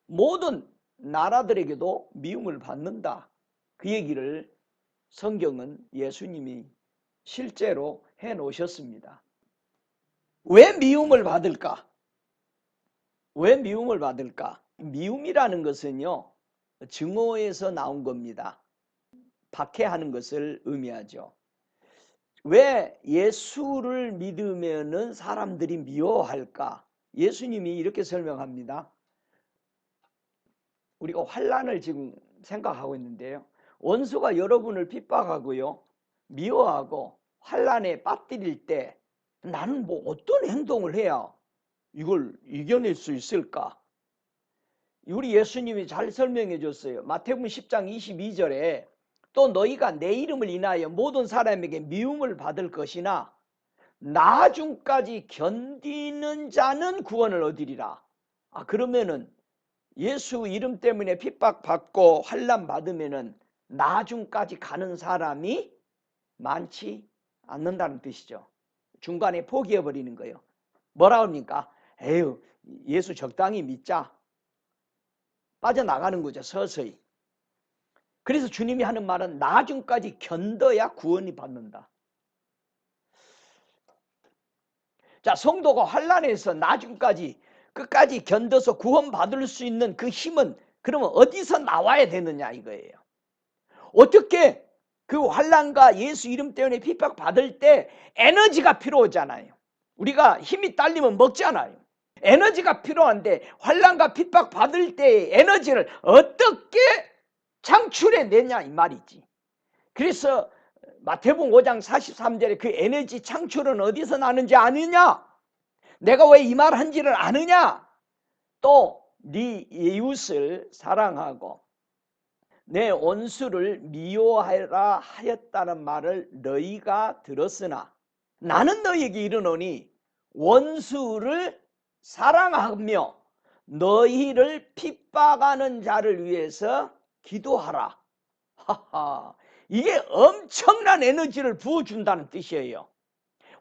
모든 나라들에게도 미움을 받는다. 그 얘기를 성경은 예수님이 실제로 해 놓으셨습니다. 왜 미움을 받을까? 왜 미움을 받을까? 미움이라는 것은요, 증오에서 나온 겁니다. 박해하는 것을 의미하죠. 왜 예수를 믿으면은 사람들이 미워할까? 예수님이 이렇게 설명합니다. 우리가 환난을 지금 생각하고 있는데요. 원수가 여러분을 핍박하고요, 미워하고 환난에 빠뜨릴 때 나는 뭐 어떤 행동을 해야 이걸 이겨낼 수 있을까? 우리 예수님이 잘 설명해 줬어요. 마태복음 10장 22절에 또 너희가 내 이름을 인하여 모든 사람에게 미움을 받을 것이나 나중까지 견디는 자는 구원을 얻으리라. 그러면은 예수 이름 때문에 핍박받고 환난 받으면은 나중까지 가는 사람이 많지 않는다는 뜻이죠. 중간에 포기해 버리는 거예요. 뭐라 합니까? 에휴, 예수 적당히 믿자. 빠져나가는 거죠, 서서히. 그래서 주님이 하는 말은 나중까지 견뎌야 구원이 받는다. 자, 성도가 환난에서 나중까지 끝까지 견뎌서 구원받을 수 있는 그 힘은 그러면 어디서 나와야 되느냐 이거예요. 어떻게 그 환난과 예수 이름 때문에 핍박받을 때 에너지가 필요하잖아요. 우리가 힘이 딸리면 먹잖아요. 에너지가 필요한데 환난과 핍박받을 때의 에너지를 어떻게 창출해내냐 이 말이지. 그래서 마태복음 5장 43절에 그 에너지 창출은 어디서 나는지 아느냐? 내가 왜 이 말 한지를 아느냐? 또 네 이웃을 사랑하고 내 원수를 미워하라 하였다는 말을 너희가 들었으나 나는 너희에게 이르노니 원수를 사랑하며 너희를 핍박하는 자를 위해서 기도하라. 하하, 이게 엄청난 에너지를 부어준다는 뜻이에요.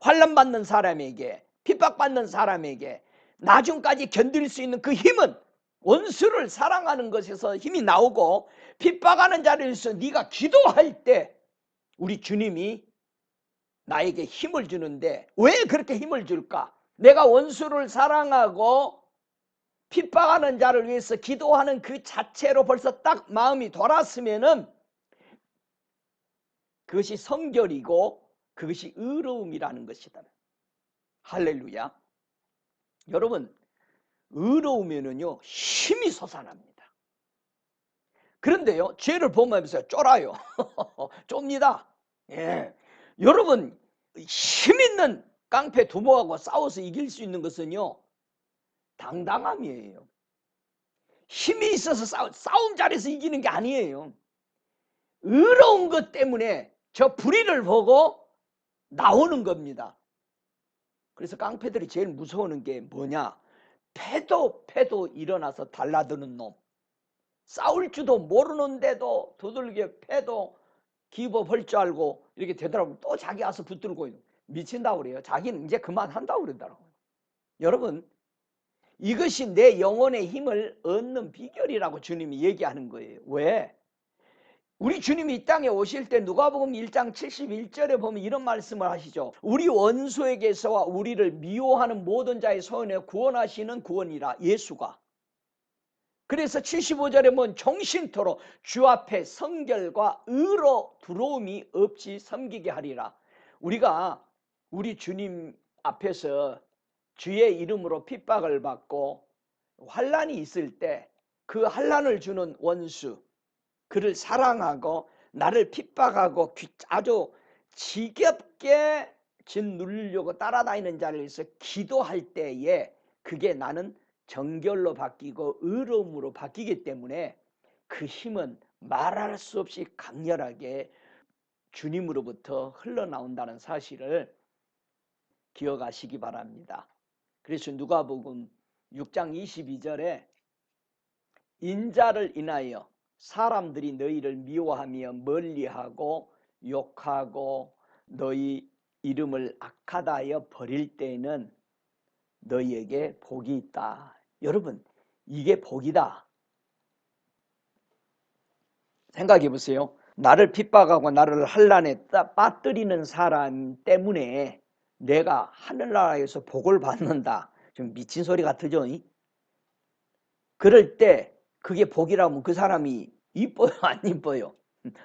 환난받는 사람에게, 핍박받는 사람에게 나중까지 견딜 수 있는 그 힘은 원수를 사랑하는 것에서 힘이 나오고, 핍박하는 자를 위해서 네가 기도할 때 우리 주님이 나에게 힘을 주는데, 왜 그렇게 힘을 줄까? 내가 원수를 사랑하고 핍박하는 자를 위해서 기도하는 그 자체로 벌써 딱 마음이 돌았으면은 그것이 성결이고 그것이 의로움이라는 것이다. 할렐루야. 여러분, 의로우면은요 힘이 솟아납니다. 그런데요, 죄를 범하면서 쫄아요. 좁니다. 예. 여러분, 힘 있는 깡패 두목하고 싸워서 이길 수 있는 것은요 당당함이에요. 힘이 있어서 싸움 잘해서 이기는 게 아니에요. 의로운 것 때문에 저 불의를 보고 나오는 겁니다. 그래서 깡패들이 제일 무서워하는 게 뭐냐? 패도 일어나서 달라드는 놈. 싸울 줄도 모르는데도 두들겨 패도 기법할 줄 알고 이렇게 되더라고요. 또 자기 와서 붙들고 미친다고 그래요. 자기는 이제 그만한다고 그러더라고요. 여러분, 이것이 내 영혼의 힘을 얻는 비결이라고 주님이 얘기하는 거예요. 왜? 우리 주님이 이 땅에 오실 때 누가복음 1장 71절에 보면 이런 말씀을 하시죠. 우리 원수에게서와 우리를 미워하는 모든 자의 손에 구원하시는 구원이라, 예수가. 그래서 75절에 보면 정신토록 주 앞에 성결과 의로 두려움이 없이 섬기게 하리라. 우리가 우리 주님 앞에서 주의 이름으로 핍박을 받고 환난이 있을 때 그 환난을 주는 원수, 그를 사랑하고 나를 핍박하고 아주 지겹게 짓누르려고 따라다니는 자를 위해서 기도할 때에 그게 나는 정결로 바뀌고 의로움으로 바뀌기 때문에 그 힘은 말할 수 없이 강렬하게 주님으로부터 흘러나온다는 사실을 기억하시기 바랍니다. 그래서 누가복음 6장 22절에 인자를 인하여 사람들이 너희를 미워하며 멀리하고 욕하고 너희 이름을 악하다 하여 버릴 때에는 너희에게 복이 있다. 여러분, 이게 복이다. 생각해 보세요. 나를 핍박하고 나를 환난에 빠뜨리는 사람 때문에 내가 하늘나라에서 복을 받는다. 좀 미친 소리 같으죠? 그럴 때 그게 복이라면 그 사람이 이뻐요, 안 이뻐요?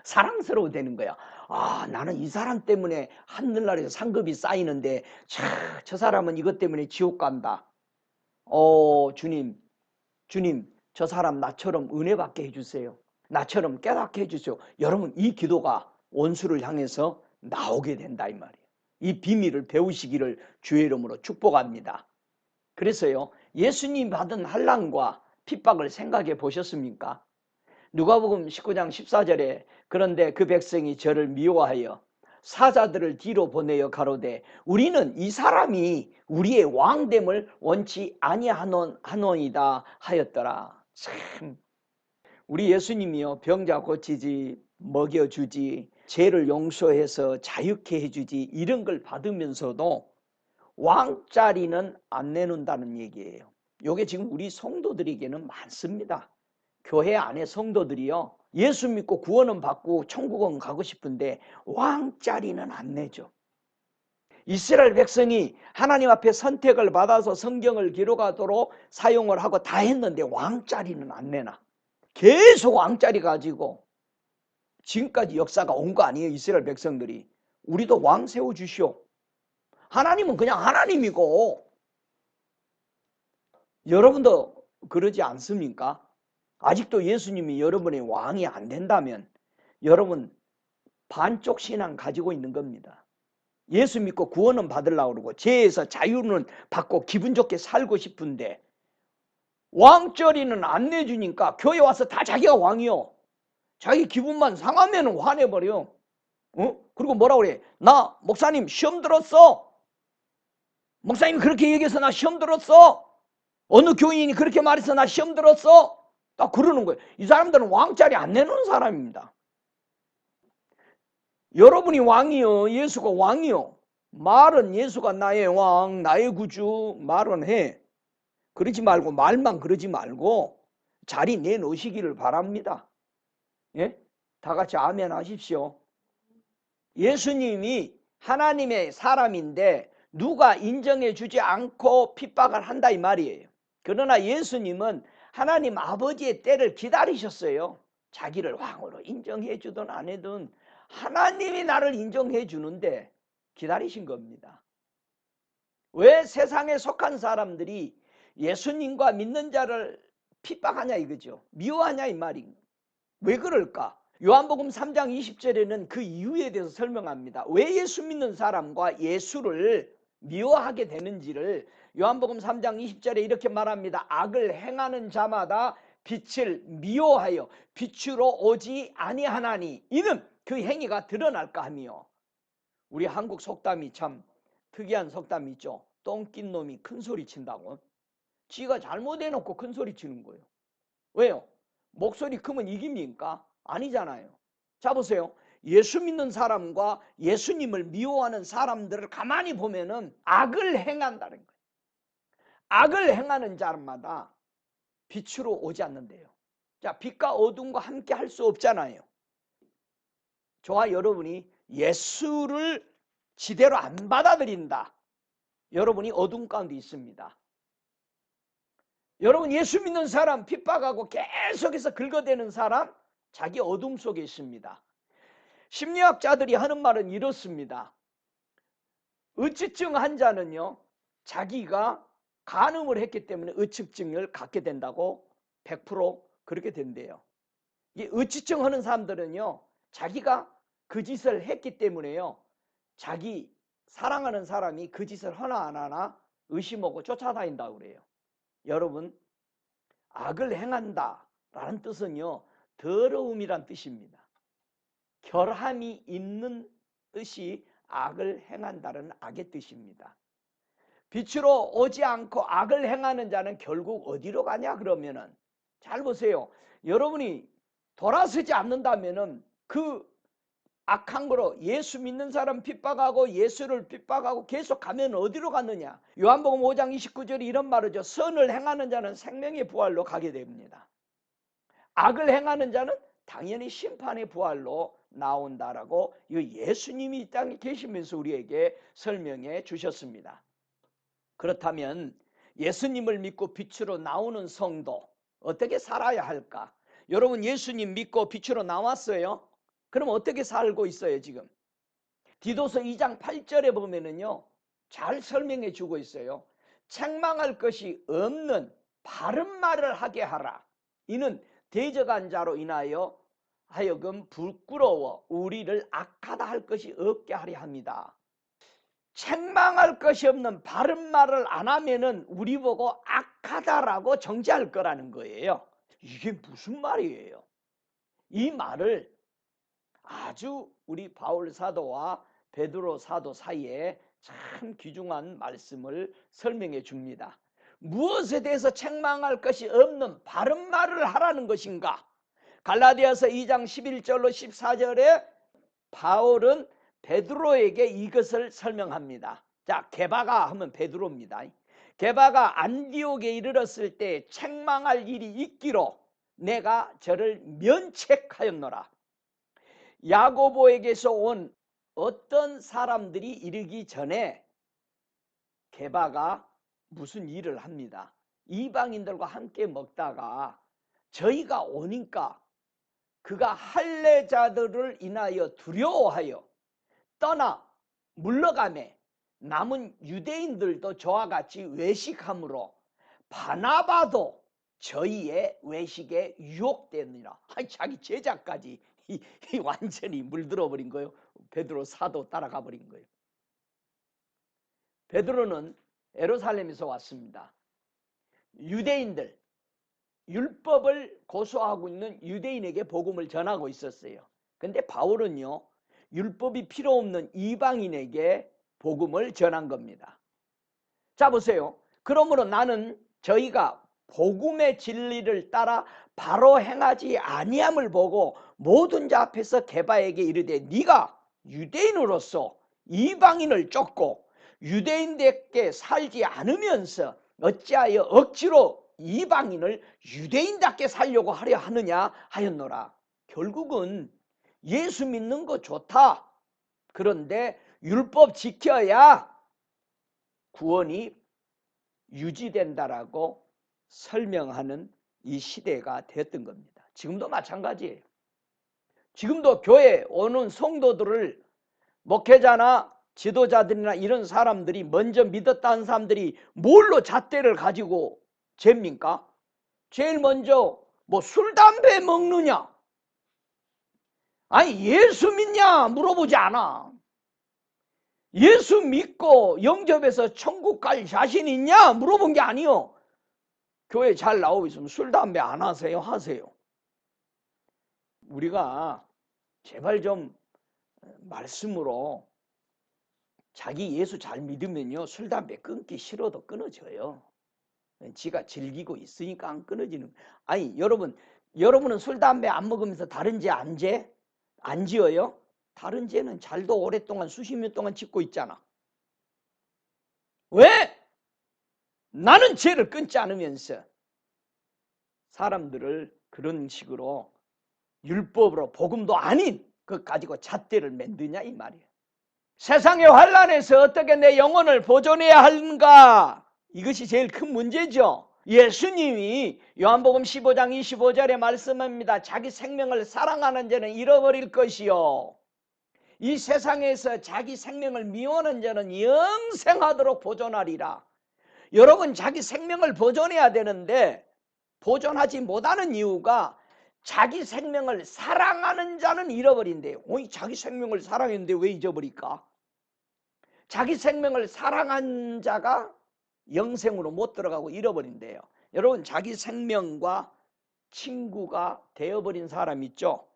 사랑스러워 되는 거야. 나는 이 사람 때문에 하늘나라에서 상급이 쌓이는데 저 사람은 이것 때문에 지옥 간다. 주님, 저 사람 나처럼 은혜 받게 해주세요. 나처럼 깨닫게 해주세요. 여러분, 이 기도가 원수를 향해서 나오게 된다 이 말이에요. 이 비밀을 배우시기를 주의 이름으로 축복합니다. 그래서요, 예수님 받은 환난과 핍박을 생각해 보셨습니까? 누가복음 19장 14절에 그런데 그 백성이 저를 미워하여 사자들을 뒤로 보내어 가로되 우리는 이 사람이 우리의 왕됨을 원치 아니하노이다 하였더라. 참, 우리 예수님이요, 병자 고치지, 먹여주지, 죄를 용서해서 자유케 해주지, 이런 걸 받으면서도 왕자리는 안 내놓는다는 얘기예요. 이게 지금 우리 성도들에게는 많습니다. 교회 안에 성도들이요, 예수 믿고 구원은 받고 천국은 가고 싶은데 왕자리는 안 내죠. 이스라엘 백성이 하나님 앞에 선택을 받아서 성경을 기록하도록 사용을 하고 다 했는데 왕자리는 안 내놔. 계속 왕자리 가지고 지금까지 역사가 온 거 아니에요. 이스라엘 백성들이. 우리도 왕 세워주시오. 하나님은 그냥 하나님이고. 여러분도 그러지 않습니까? 아직도 예수님이 여러분의 왕이 안 된다면 여러분 반쪽 신앙 가지고 있는 겁니다. 예수 믿고 구원은 받으려고 그러고 죄에서 자유는 받고 기분 좋게 살고 싶은데 왕자리는 안 내주니까 교회 와서 다 자기가 왕이요. 자기 기분만 상하면 화내버려. 그리고 뭐라고 그래? 나 목사님 시험 들었어. 목사님이 그렇게 얘기해서 나 시험 들었어. 어느 교인이 그렇게 말해서 나 시험 들었어. 딱 그러는 거예요. 이 사람들은 왕자리 안 내놓는 사람입니다. 여러분이 왕이요, 예수가 왕이요. 말은 예수가 나의 왕, 나의 구주 말은 해. 그러지 말고 말만 그러지 말고 자리 내놓으시기를 바랍니다. 예? 다 같이 아멘 하십시오. 예수님이 하나님의 사람인데 누가 인정해 주지 않고 핍박을 한다 이 말이에요. 그러나 예수님은 하나님 아버지의 때를 기다리셨어요. 자기를 왕으로 인정해 주든 안 해든 하나님이 나를 인정해 주는데 기다리신 겁니다. 왜 세상에 속한 사람들이 예수님과 믿는 자를 핍박하냐 이거죠. 미워하냐 이 말이. 왜 그럴까? 요한복음 3장 20절에는 그 이유에 대해서 설명합니다. 왜 예수 믿는 사람과 예수를 미워하게 되는지를 요한복음 3장 20절에 이렇게 말합니다. 악을 행하는 자마다 빛을 미워하여 빛으로 오지 아니하나니 이는 그 행위가 드러날까 하며. 우리 한국 속담이 참 특이한 속담이 있죠. 똥낀 놈이 큰 소리 친다고. 지가 잘못해놓고 큰 소리 치는 거예요. 왜요? 목소리 크면 이깁니까? 아니잖아요. 자 보세요. 예수 믿는 사람과 예수님을 미워하는 사람들을 가만히 보면은 악을 행한다는 거예요. 악을 행하는 자마다 빛으로 오지 않는데요. 자, 빛과 어둠과 함께 할 수 없잖아요. 저와 여러분이 예수를 지대로 안 받아들인다. 여러분이 어둠 가운데 있습니다. 여러분 예수 믿는 사람 핍박하고 계속해서 긁어대는 사람 자기 어둠 속에 있습니다. 심리학자들이 하는 말은 이렇습니다. 의치증 환자는요, 자기가 간음을 했기 때문에 의치증을 갖게 된다고 100% 그렇게 된대요. 이 의치증 하는 사람들은요, 자기가 그 짓을 했기 때문에요, 자기 사랑하는 사람이 그 짓을 하나 안 하나 의심하고 쫓아다닌다고 그래요. 여러분, 악을 행한다 라는 뜻은요, 더러움이란 뜻입니다. 결함이 있는 뜻이 악을 행한다는 악의 뜻입니다. 빛으로 오지 않고 악을 행하는 자는 결국 어디로 가냐 그러면은, 잘 보세요. 여러분이 돌아서지 않는다면은 그 악한 거로 예수 믿는 사람 핍박하고 예수를 핍박하고 계속 가면 어디로 갔느냐. 요한복음 5장 29절이 이런 말이죠. 선을 행하는 자는 생명의 부활로 가게 됩니다. 악을 행하는 자는 당연히 심판의 부활로 나온다라고 예수님이 이 땅에 계시면서 우리에게 설명해 주셨습니다. 그렇다면 예수님을 믿고 빛으로 나오는 성도 어떻게 살아야 할까? 여러분 예수님 믿고 빛으로 나왔어요? 그럼 어떻게 살고 있어요 지금? 디도서 2장 8절에 보면은요 잘 설명해 주고 있어요. 책망할 것이 없는 바른 말을 하게 하라. 이는 대적한 자로 인하여 하여금 부끄러워 우리를 악하다 할 것이 없게 하려 합니다. 책망할 것이 없는 바른 말을 안 하면은 우리 보고 악하다라고 정죄할 거라는 거예요. 이게 무슨 말이에요? 이 말을 아주 우리 바울 사도와 베드로 사도 사이에 참 귀중한 말씀을 설명해 줍니다. 무엇에 대해서 책망할 것이 없는 바른 말을 하라는 것인가? 갈라디아서 2장 11절로 14절에 바울은 베드로에게 이것을 설명합니다. 자, 게바가 하면 베드로입니다. 게바가 안디옥에 이르렀을 때 책망할 일이 있기로 내가 저를 면책하였노라. 야고보에게서 온 어떤 사람들이 이르기 전에 게바가 무슨 일을 합니다. 이방인들과 함께 먹다가 저희가 오니까 그가 할례자들을 인하여 두려워하여 떠나 물러가매 남은 유대인들도 저와 같이 외식함으로 바나바도 저희의 외식에 유혹되느니라. 자기 제자까지 완전히 물들어 버린 거예요. 베드로 사도 따라가 버린 거예요. 베드로는 예루살렘에서 왔습니다. 유대인들, 율법을 고수하고 있는 유대인에게 복음을 전하고 있었어요. 근데 바울은요 율법이 필요 없는 이방인에게 복음을 전한 겁니다. 자 보세요. 그러므로 나는 저희가 복음의 진리를 따라 바로 행하지 아니함을 보고 모든 자 앞에서 게바에게 이르되 네가 유대인으로서 이방인을 쫓고 유대인답게 살지 않으면서 어찌하여 억지로 이방인을 유대인답게 살려고 하려 하느냐 하였노라. 결국은 예수 믿는 거 좋다. 그런데 율법 지켜야 구원이 유지된다라고 설명하는 이 시대가 됐던 겁니다. 지금도 마찬가지예요. 지금도 교회 오는 성도들을 목회자나 지도자들이나 이런 사람들이 먼저 믿었다는 사람들이 뭘로 잣대를 가지고 잽니까? 제일 먼저 뭐 술, 담배 먹느냐? 아니 예수 믿냐 물어보지 않아. 예수 믿고 영접해서 천국 갈 자신 있냐 물어본 게 아니요. 교회 잘 나오고 있으면 술, 담배 안 하세요? 하세요. 우리가 제발 좀 말씀으로 자기 예수 잘 믿으면요 술, 담배 끊기 싫어도 끊어져요. 지가 즐기고 있으니까 안 끊어지는. 아니 여러분은 술, 담배 안 먹으면서 다른 죄 안 재? 안 지어요? 다른 죄는 잘도 오랫동안 수십 년 동안 짓고 있잖아. 왜? 나는 죄를 끊지 않으면서 사람들을 그런 식으로 율법으로 복음도 아닌 그 가지고 잣대를 만드냐 이 말이에요. 세상의 환난에서 어떻게 내 영혼을 보존해야 하는가? 이것이 제일 큰 문제죠. 예수님이 요한복음 15장 25절에 말씀합니다. 자기 생명을 사랑하는 자는 잃어버릴 것이요 이 세상에서 자기 생명을 미워하는 자는 영생하도록 보존하리라. 여러분 자기 생명을 보존해야 되는데 보존하지 못하는 이유가 자기 생명을 사랑하는 자는 잃어버린대요. 자기 생명을 사랑했는데 왜 잊어버릴까? 자기 생명을 사랑한 자가 영생으로 못 들어가고 잃어버린대요. 여러분 자기 생명과 친구가 되어버린 사람 있죠?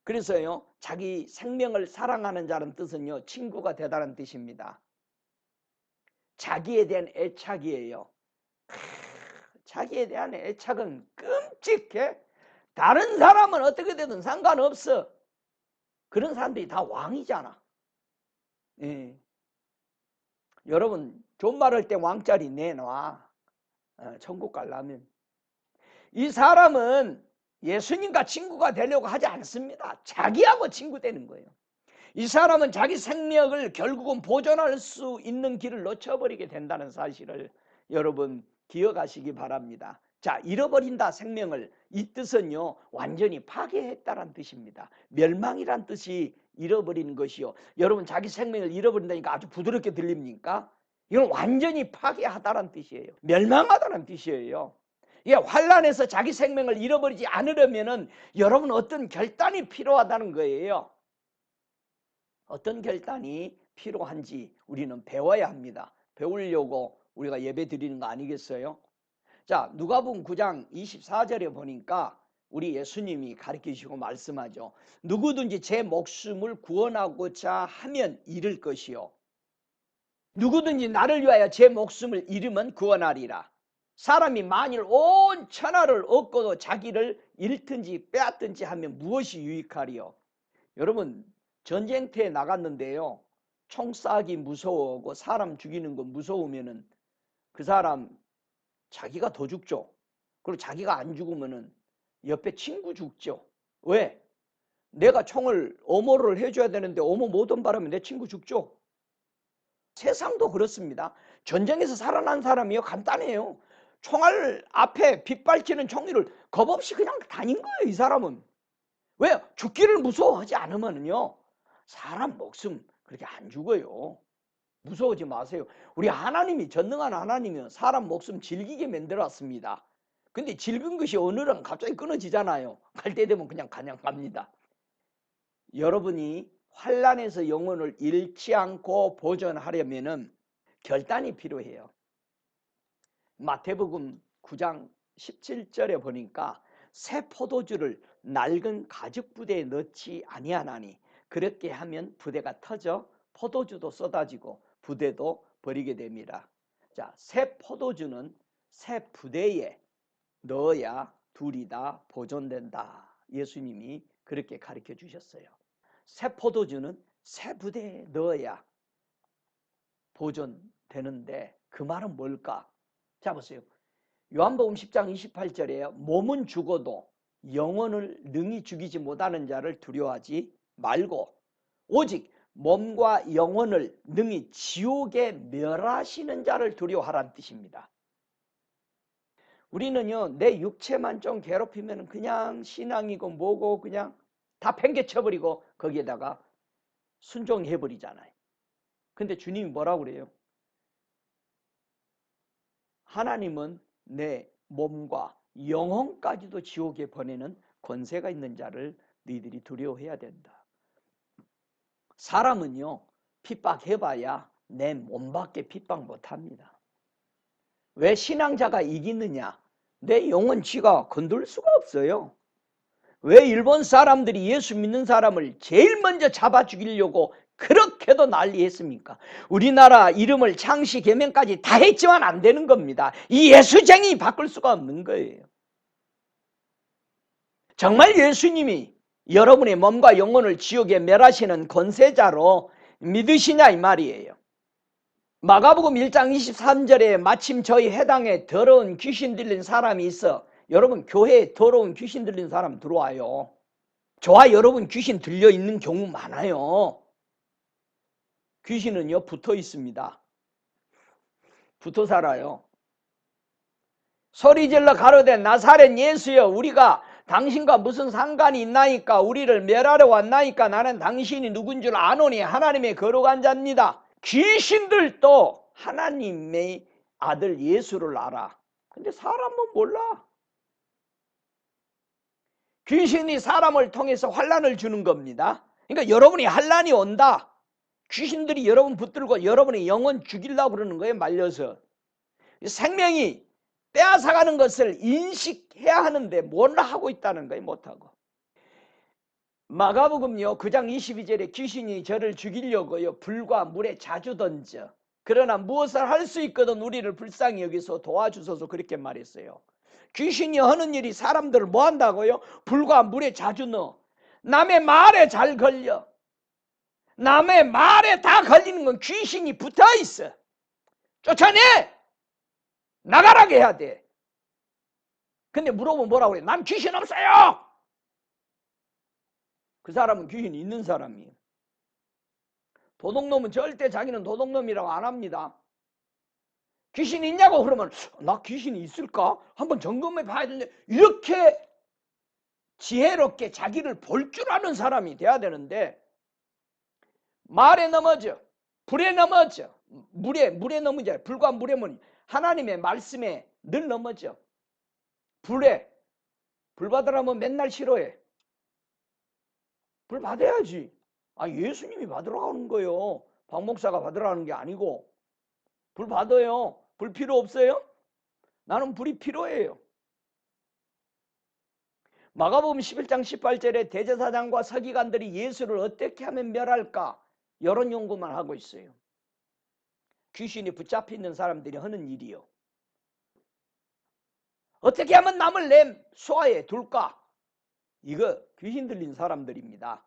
그래서요 자기 생명을 사랑하는 자는 뜻은요 친구가 되다는 뜻입니다. 자기에 대한 애착이에요. 자기에 대한 애착은 끔찍해. 다른 사람은 어떻게 되든 상관없어. 그런 사람들이 다 왕이잖아. 예. 여러분 존말할 때 왕자리 내놔. 천국 가려면. 이 사람은 예수님과 친구가 되려고 하지 않습니다. 자기하고 친구 되는 거예요. 이 사람은 자기 생명을 결국은 보존할 수 있는 길을 놓쳐버리게 된다는 사실을 여러분 기억하시기 바랍니다. 자, 잃어버린다 생명을, 이 뜻은요 완전히 파괴했다란 뜻입니다. 멸망이란 뜻이 잃어버리는 것이요. 여러분 자기 생명을 잃어버린다니까 아주 부드럽게 들립니까? 이건 완전히 파괴하다란 뜻이에요. 멸망하다는 뜻이에요. 이게 환란에서 자기 생명을 잃어버리지 않으려면은 여러분 어떤 결단이 필요하다는 거예요. 어떤 결단이 필요한지 우리는 배워야 합니다. 배우려고 우리가 예배 드리는 거 아니겠어요? 자, 누가복음 9장 24절에 보니까 우리 예수님이 가르치시고 말씀하죠. 누구든지 제 목숨을 구원하고자 하면 잃을 것이요. 누구든지 나를 위하여 제 목숨을 잃으면 구원하리라. 사람이 만일 온 천하를 얻고도 자기를 잃든지 빼앗든지 하면 무엇이 유익하리요? 여러분 전쟁터에 나갔는데요. 총 쏴기 무서워하고 사람 죽이는 거 무서우면은 그 사람 자기가 더 죽죠. 그리고 자기가 안 죽으면은 옆에 친구 죽죠. 왜? 내가 총을 엄호를 해줘야 되는데 엄호 못한 바람에 내 친구 죽죠. 세상도 그렇습니다. 전쟁에서 살아난 사람이요 간단해요. 총알 앞에 빗발치는 총기를 겁없이 그냥 다닌 거예요. 이 사람은. 왜요? 죽기를 무서워하지 않으면요 사람 목숨 그렇게 안 죽어요. 무서워하지 마세요. 우리 하나님이, 전능한 하나님이 사람 목숨 질기게 만들었습니다. 근데 질긴 것이 어느날 갑자기 끊어지잖아요. 갈 때 되면 그냥 갑니다. 여러분이 환란에서 영혼을 잃지 않고 보존하려면은 결단이 필요해요. 마태복음 9장 17절에 보니까 새 포도주를 낡은 가죽 부대에 넣지 아니하나니 그렇게 하면 부대가 터져 포도주도 쏟아지고 부대도 버리게 됩니다. 자, 새 포도주는 새 부대에 넣어야 둘이 다 보존된다. 예수님이 그렇게 가르쳐 주셨어요. 새 포도주는 새 부대에 넣어야 보존되는데 그 말은 뭘까? 자 보세요. 요한복음 10장 28절에 몸은 죽어도 영혼을 능히 죽이지 못하는 자를 두려워하지 말고 오직 몸과 영혼을 능히 지옥에 멸하시는 자를 두려워하라는 뜻입니다. 우리는요 내 육체만 좀 괴롭히면 그냥 신앙이고 뭐고 그냥 다 팽개쳐버리고 거기에다가 순종해버리잖아요. 근데 주님이 뭐라고 그래요? 하나님은 내 몸과 영혼까지도 지옥에 보내는 권세가 있는 자를 너희들이 두려워해야 된다. 사람은요 핍박해봐야 내 몸밖에 핍박 못합니다. 왜 신앙자가 이기느냐? 내 영혼 쥐가 건들 수가 없어요. 왜 일본 사람들이 예수 믿는 사람을 제일 먼저 잡아 죽이려고 그렇게도 난리했습니까? 우리나라 이름을 창시 계명까지 다 했지만 안 되는 겁니다. 이 예수쟁이 바꿀 수가 없는 거예요. 정말 예수님이 여러분의 몸과 영혼을 지옥에 멸하시는 권세자로 믿으시냐 이 말이에요. 마가복음 1장 23절에 마침 저희 해당에 더러운 귀신 들린 사람이 있어. 여러분 교회에 더러운 귀신 들린 사람 들어와요. 저와 여러분 귀신 들려 있는 경우 많아요. 귀신은요 붙어 있습니다. 붙어 살아요. 소리질러 가로되 나사렛 예수여 우리가 당신과 무슨 상관이 있나이까? 우리를 멸하러 왔나이까? 나는 당신이 누군 줄 아노니 하나님의 거룩한 자입니다. 귀신들도 하나님의 아들 예수를 알아. 근데 사람은 몰라. 귀신이 사람을 통해서 환난을 주는 겁니다. 그러니까 여러분이 환난이 온다. 귀신들이 여러분 붙들고 여러분의 영혼 죽이려고 그러는 거예요. 말려서. 생명이 빼앗아가는 것을 인식해야 하는데 몰라 하고 있다는 거예요. 못하고. 마가복음요 9장 22절에 귀신이 저를 죽이려고요 불과 물에 자주 던져 그러나 무엇을 할 수 있거든 우리를 불쌍히 여기서 도와주소서 그렇게 말했어요. 귀신이 하는 일이 사람들을 뭐 한다고요? 불과 물에 자주 넣어. 남의 말에 잘 걸려. 남의 말에 다 걸리는 건 귀신이 붙어 있어. 쫓아내! 나가라게 해야 돼. 근데 물어보면 뭐라고 그래? 난 귀신 없어요! 그 사람은 귀신이 있는 사람이에요. 도둑놈은 절대 자기는 도둑놈이라고 안 합니다. 귀신이 있냐고 그러면 나 귀신이 있을까? 한번 점검해 봐야 되는데 이렇게 지혜롭게 자기를 볼 줄 아는 사람이 돼야 되는데 말에 넘어져 불에 넘어져 물에 넘어져 불과 물에 뭐니 하나님의 말씀에 늘 넘어져 불에 불 받으라면 맨날 싫어해. 불 받아야지. 아 예수님이 받으러 가는 거예요. 박 목사가 받으라는 게 아니고 불 받아요. 불 필요 없어요? 나는 불이 필요해요. 마가복음 11장 18절에 대제사장과 서기관들이 예수를 어떻게 하면 멸할까 여론 연구만 하고 있어요. 귀신이 붙잡혀 있는 사람들이 하는 일이요. 어떻게 하면 남을 내 소화에 둘까? 이거 귀신 들린 사람들입니다.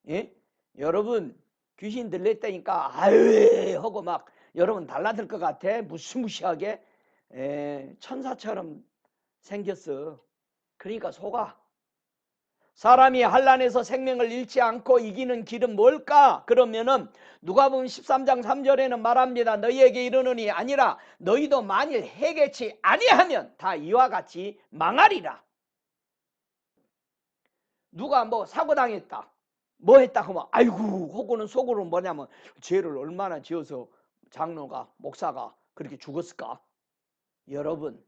예? 여러분 귀신 들렸다니까 아유 하고 막 여러분 달라들 것 같아? 무시무시하게 천사처럼 생겼어. 그러니까 속아. 사람이 환난에서 생명을 잃지 않고 이기는 길은 뭘까? 그러면은 누가복음 13장 3절에는 말합니다. 너희에게 이르노니 아니라 너희도 만일 회개치 아니하면 다 이와 같이 망하리라. 누가 뭐 사고 당했다. 뭐 했다 하면 아이고 혹은 속으로 뭐냐면 죄를 얼마나 지어서 장로가 목사가 그렇게 죽었을까? 여러분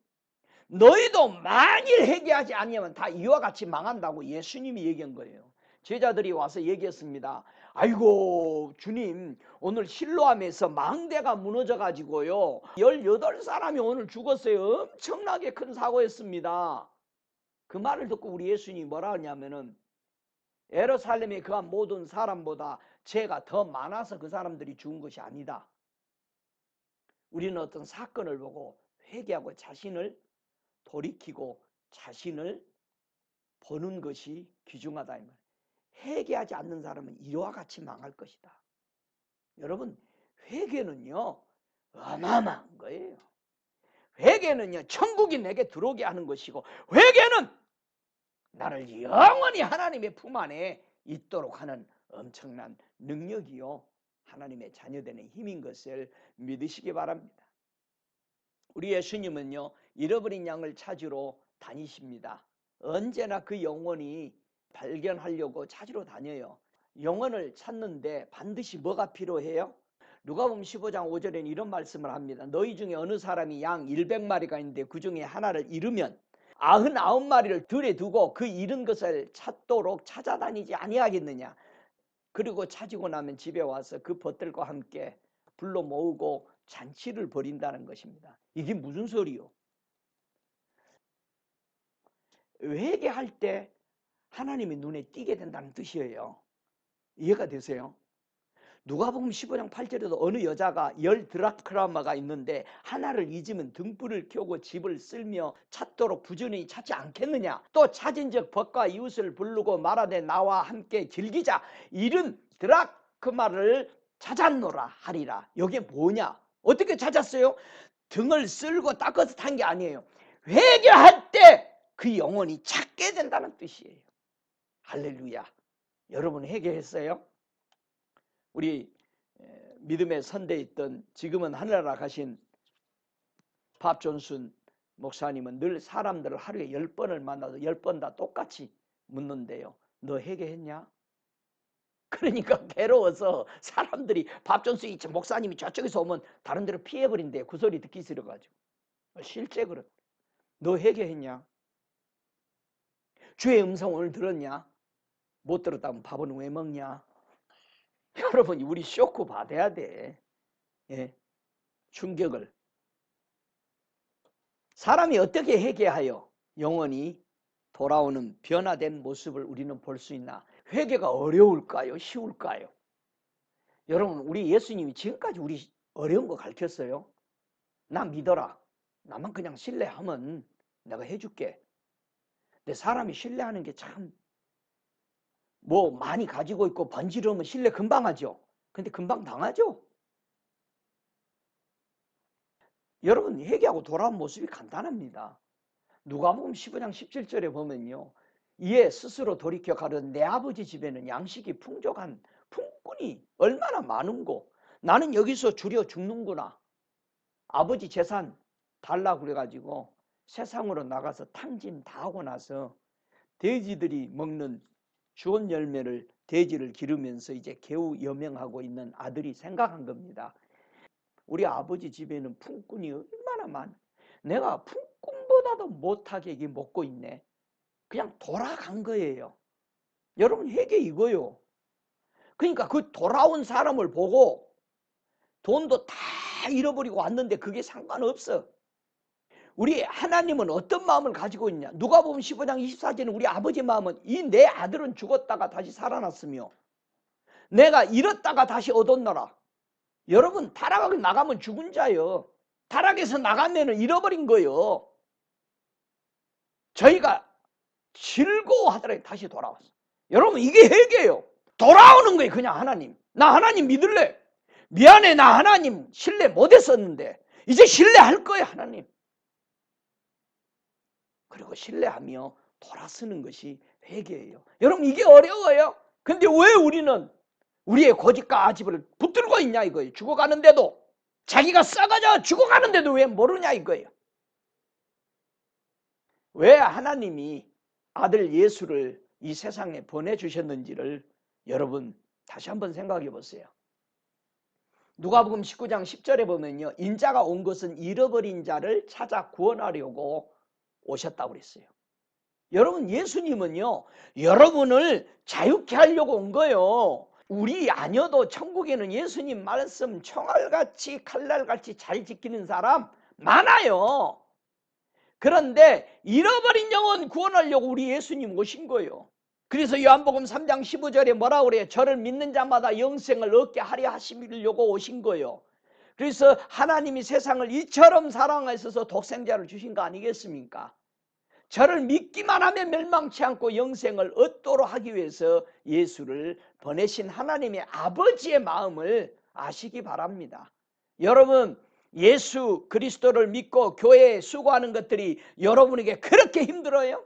너희도 만일 회개하지 아니하면 다 이와 같이 망한다고 예수님이 얘기한 거예요. 제자들이 와서 얘기했습니다. 아이고 주님 오늘 실로암에서 망대가 무너져 가지고요 18사람이 오늘 죽었어요. 엄청나게 큰 사고였습니다. 그 말을 듣고 우리 예수님이 뭐라 하냐면은 예루살렘에 거한 모든 사람보다 죄가 더 많아서 그 사람들이 죽은 것이 아니다. 우리는 어떤 사건을 보고 회개하고 자신을 돌이키고 자신을 보는 것이 귀중하다 이 말. 회개하지 않는 사람은 이와 같이 망할 것이다. 여러분 회개는요 어마어마한 거예요. 회개는요 천국이 내게 들어오게 하는 것이고 회개는 나를 영원히 하나님의 품 안에 있도록 하는 엄청난 능력이요 하나님의 자녀되는 힘인 것을 믿으시기 바랍니다. 우리 예수님은요 잃어버린 양을 찾으러 다니십니다. 언제나 그 영혼이 발견하려고 찾으러 다녀요. 영혼을 찾는데 반드시 뭐가 필요해요? 누가복음 15장 5절에는 이런 말씀을 합니다. 너희 중에 어느 사람이 양 100마리가 있는데 그 중에 하나를 잃으면 99마리를 들에 두고 그 잃은 것을 찾도록 찾아다니지 아니하겠느냐. 그리고 찾고 나면 집에 와서 그 벗들과 함께 불러 모으고 잔치를 벌인다는 것입니다. 이게 무슨 소리요? 회개할 때 하나님의 눈에 띄게 된다는 뜻이에요. 이해가 되세요? 누가복음 15장 8절에도 어느 여자가 10드라크마가 있는데 하나를 잊으면 등불을 켜고 집을 쓸며 찾도록 부지런히 찾지 않겠느냐. 또 찾은 적 벗과 이웃을 부르고 말하되 나와 함께 즐기자. 70드라크마를 찾았노라 하리라. 이게 뭐냐? 어떻게 찾았어요? 등을 쓸고 닦아서 탄 게 아니에요. 회개할 때 그 영혼이 찾게 된다는 뜻이에요. 할렐루야. 여러분 회개했어요? 우리 믿음의 선대에 있던 지금은 하늘나라 가신 밥 존슨 목사님은 늘 사람들을 하루에 10번을 만나서 10번 다 똑같이 묻는데요. 너 회개했냐? 그러니까 괴로워서 사람들이 밥 존슨 목사님이 저쪽에서 오면 다른 데로 피해버린대요. 그 소리 듣기 싫어가지고. 실제 그렇. 너 회개했냐? 주의 음성 오늘 들었냐? 못 들었다면 밥은 왜 먹냐? 여러분 우리 쇼크 받아야 돼. 예, 충격을. 사람이 어떻게 회개하여 영원히 돌아오는 변화된 모습을 우리는 볼 수 있나? 회개가 어려울까요? 쉬울까요? 여러분 우리 예수님이 지금까지 우리 어려운 거 가르쳤어요. 나 믿어라. 나만 그냥 신뢰하면 내가 해줄게. 근데 사람이 신뢰하는 게 참 뭐 많이 가지고 있고 번지르면 신뢰 금방 하죠. 근데 금방 당하죠. 여러분 회개하고 돌아온 모습이 간단합니다. 누가복음 15장 17절에 보면요. 이에 스스로 돌이켜 가려던 내 아버지 집에는 양식이 풍족한 품꾼이 얼마나 많은고 나는 여기서 줄여 죽는구나. 아버지 재산 달라고 그래가지고 세상으로 나가서 탕진 다 하고 나서 돼지들이 먹는 주원 열매를 돼지를 기르면서 이제 겨우 여명하고 있는 아들이 생각한 겁니다. 우리 아버지 집에는 품꾼이 얼마나 많아. 내가 품꾼보다도 못하게 이게 먹고 있네. 그냥 돌아간 거예요. 여러분 회개 이거요. 그러니까 그 돌아온 사람을 보고 돈도 다 잃어버리고 왔는데 그게 상관없어. 우리 하나님은 어떤 마음을 가지고 있냐. 누가복음 15장 24절은 우리 아버지 마음은 이 내 아들은 죽었다가 다시 살아났으며 내가 잃었다가 다시 얻었노라. 여러분 타락을 나가면 죽은 자요. 타락에서 나가면 잃어버린 거요. 저희가 즐거워하더라도 다시 돌아왔어. 여러분 이게 회개예요. 돌아오는 거예요. 그냥 하나님. 나 하나님 믿을래. 미안해. 나 하나님 신뢰 못했었는데 이제 신뢰할 거예요. 하나님. 그리고 신뢰하며 돌아서는 것이 회개예요. 여러분 이게 어려워요. 근데 왜 우리는 우리의 고집과 아집을 붙들고 있냐 이거예요. 죽어가는데도 자기가 썩어져 죽어가는데도 왜 모르냐 이거예요. 왜 하나님이 아들 예수를 이 세상에 보내주셨는지를 여러분 다시 한번 생각해 보세요. 누가복음 19장 10절에 보면요. 인자가 온 것은 잃어버린 자를 찾아 구원하려고 오셨다고 그랬어요. 여러분 예수님은요. 여러분을 자유케 하려고 온 거예요. 우리 아니어도 천국에는 예수님 말씀 총알같이 칼날같이 잘 지키는 사람 많아요. 그런데 잃어버린 영혼 구원하려고 우리 예수님 오신 거예요. 그래서 요한복음 3장 15절에 뭐라 그래요? 저를 믿는 자마다 영생을 얻게 하려 하시려고 오신 거예요. 그래서 하나님이 세상을 이처럼 사랑하셔서 독생자를 주신 거 아니겠습니까? 저를 믿기만 하면 멸망치 않고 영생을 얻도록 하기 위해서 예수를 보내신 하나님의 아버지의 마음을 아시기 바랍니다. 여러분 예수 그리스도를 믿고 교회에 수고하는 것들이 여러분에게 그렇게 힘들어요?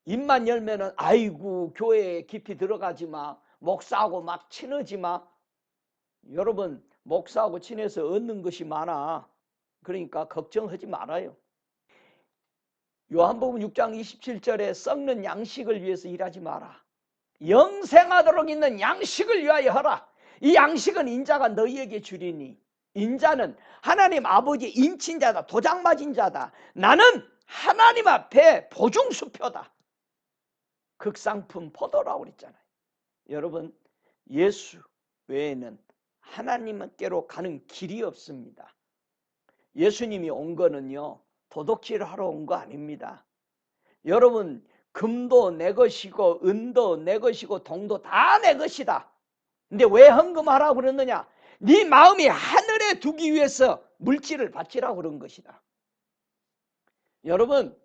입만 열면은 아이고 교회에 깊이 들어가지 마. 목사하고 막 친하지 마. 여러분 목사하고 친해서 얻는 것이 많아. 그러니까 걱정하지 말아요. 요한복음 6장 27절에 썩는 양식을 위해서 일하지 마라. 영생하도록 있는 양식을 위하여 하라. 이 양식은 인자가 너희에게 주리니 인자는 하나님 아버지 인친자다. 도장 맞은 자다. 나는 하나님 앞에 보증수표다. 극상품 포도라고 그랬잖아요. 여러분 예수 외에는 하나님께로 가는 길이 없습니다. 예수님이 온 거는요. 도둑질을 하러 온 거 아닙니다. 여러분 금도 내 것이고 은도 내 것이고 동도 다 내 것이다. 근데 왜 헌금하라고 그랬느냐? 네 마음이 하늘에 두기 위해서 물질을 바치라고 그런 것이다. 여러분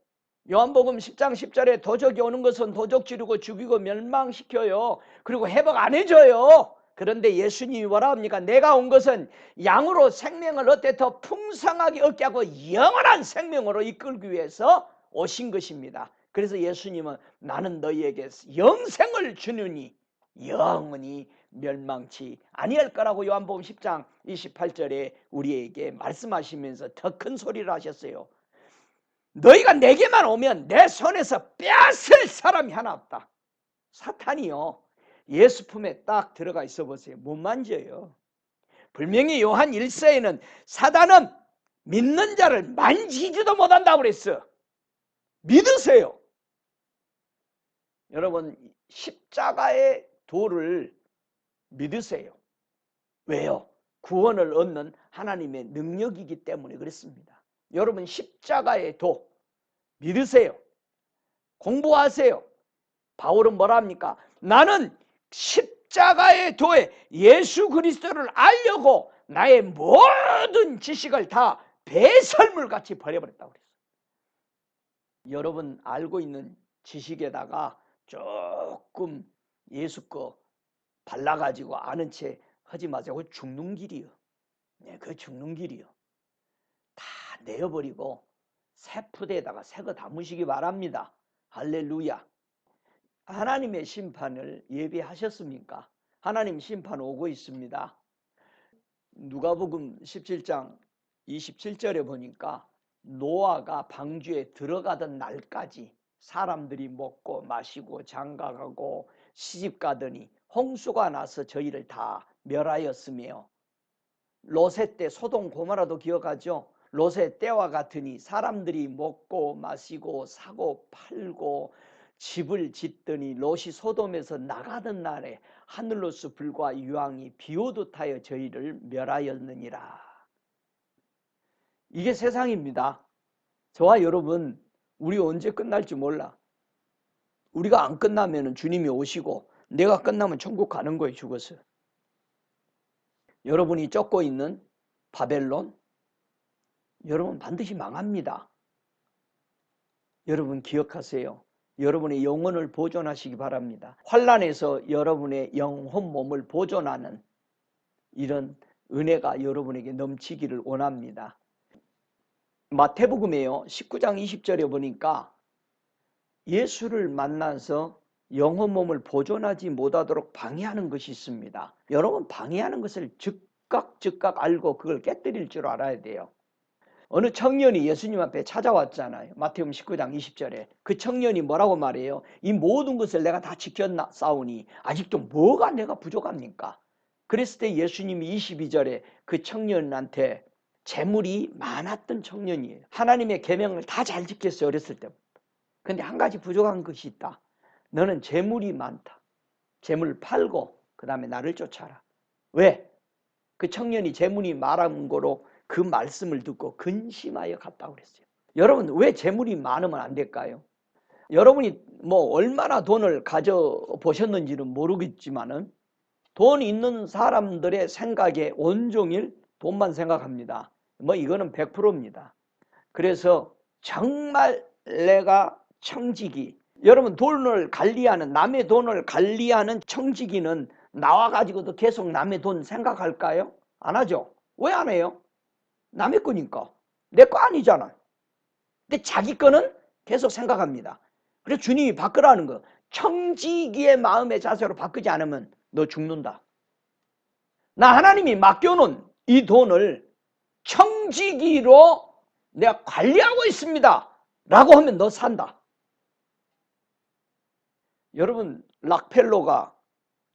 요한복음 10장 10절에 도적이 오는 것은 도적 지르고 죽이고 멸망시켜요. 그리고 회복 안 해줘요. 그런데 예수님이 뭐라 합니까? 내가 온 것은 양으로 생명을 얻되 더 풍성하게 얻게 하고 영원한 생명으로 이끌기 위해서 오신 것입니다. 그래서 예수님은 나는 너희에게 영생을 주느니 영원히 멸망치 아니할 거라고 요한복음 10장 28절에 우리에게 말씀하시면서 더 큰 소리를 하셨어요. 너희가 내게만 오면 내 손에서 빼앗을 사람이 하나 없다. 사탄이요. 예수 품에 딱 들어가 있어 보세요. 못 만져요. 분명히 요한 1서에는 사단은 믿는 자를 만지지도 못한다고 그랬어. 믿으세요. 여러분 십자가의 도를 믿으세요. 왜요? 구원을 얻는 하나님의 능력이기 때문에 그렇습니다. 여러분 십자가의 도 믿으세요. 공부하세요. 바울은 뭐라 합니까? 나는 십자가의 도에 예수 그리스도를 알려고 나의 모든 지식을 다 배설물같이 버려버렸다고 그랬어요. 여러분 알고 있는 지식에다가 조금 예수 거 발라가지고 아는 채 하지 마세요. 그거 죽는 길이요. 네, 그 죽는 길이요. 다 내어버리고 새 푸대에다가 새 거 담으시기 바랍니다. 할렐루야. 하나님의 심판을 예비하셨습니까? 하나님 심판 오고 있습니다. 누가복음 17장 27절에 보니까 노아가 방주에 들어가던 날까지 사람들이 먹고 마시고 장가가고 시집가더니 홍수가 나서 저희를 다 멸하였으며, 롯의 때 소돔 고모라도 기억하죠? 롯의 때와 같으니 사람들이 먹고 마시고 사고 팔고 집을 짓더니 롯이 소돔에서 나가던 날에 하늘로서 불과 유황이 비오듯 하여 저희를 멸하였느니라. 이게 세상입니다. 저와 여러분, 우리 언제 끝날지 몰라. 우리가 안 끝나면 주님이 오시고 내가 끝나면 천국 가는 거예요, 죽어서. 여러분이 쫓고 있는 바벨론, 여러분 반드시 망합니다. 여러분 기억하세요. 여러분의 영혼을 보존하시기 바랍니다. 환난에서 여러분의 영혼 몸을 보존하는 이런 은혜가 여러분에게 넘치기를 원합니다. 마태복음에요 19장 20절에 보니까 예수를 만나서 영혼 몸을 보존하지 못하도록 방해하는 것이 있습니다. 여러분 방해하는 것을 즉각 알고 그걸 깨뜨릴 줄 알아야 돼요. 어느 청년이 예수님 앞에 찾아왔잖아요. 마태복음 19장 20절에 그 청년이 뭐라고 말해요? 이 모든 것을 내가 다 지켰사오니 아직도 뭐가 내가 부족합니까? 그랬을 때 예수님이 22절에 그 청년한테 재물이 많았던 청년이에요. 하나님의 계명을 다 잘 지켰어요. 어렸을 때부터. 근데 한 가지 부족한 것이 있다. 너는 재물이 많다. 재물 팔고 그 다음에 나를 쫓아라. 왜? 그 청년이 재물이 많은 거로 그 말씀을 듣고 근심하여 갔다고 그랬어요. 여러분 왜 재물이 많으면 안 될까요? 여러분이 뭐 얼마나 돈을 가져보셨는지는 모르겠지만은 돈 있는 사람들의 생각에 온종일 돈만 생각합니다. 뭐 이거는 100%입니다. 그래서 정말 내가 청지기, 여러분 돈을 관리하는, 남의 돈을 관리하는 청지기는 나와 가지고도 계속 남의 돈 생각할까요? 안 하죠. 왜 안 해요? 남의 거니까. 내 거 아니잖아. 근데 자기 거는 계속 생각합니다. 그래서 주님이 바꾸라는 거. 청지기의 마음의 자세로 바꾸지 않으면 너 죽는다. 나 하나님이 맡겨놓은 이 돈을 청지기로 내가 관리하고 있습니다 라고 하면 너 산다. 여러분 락펠로가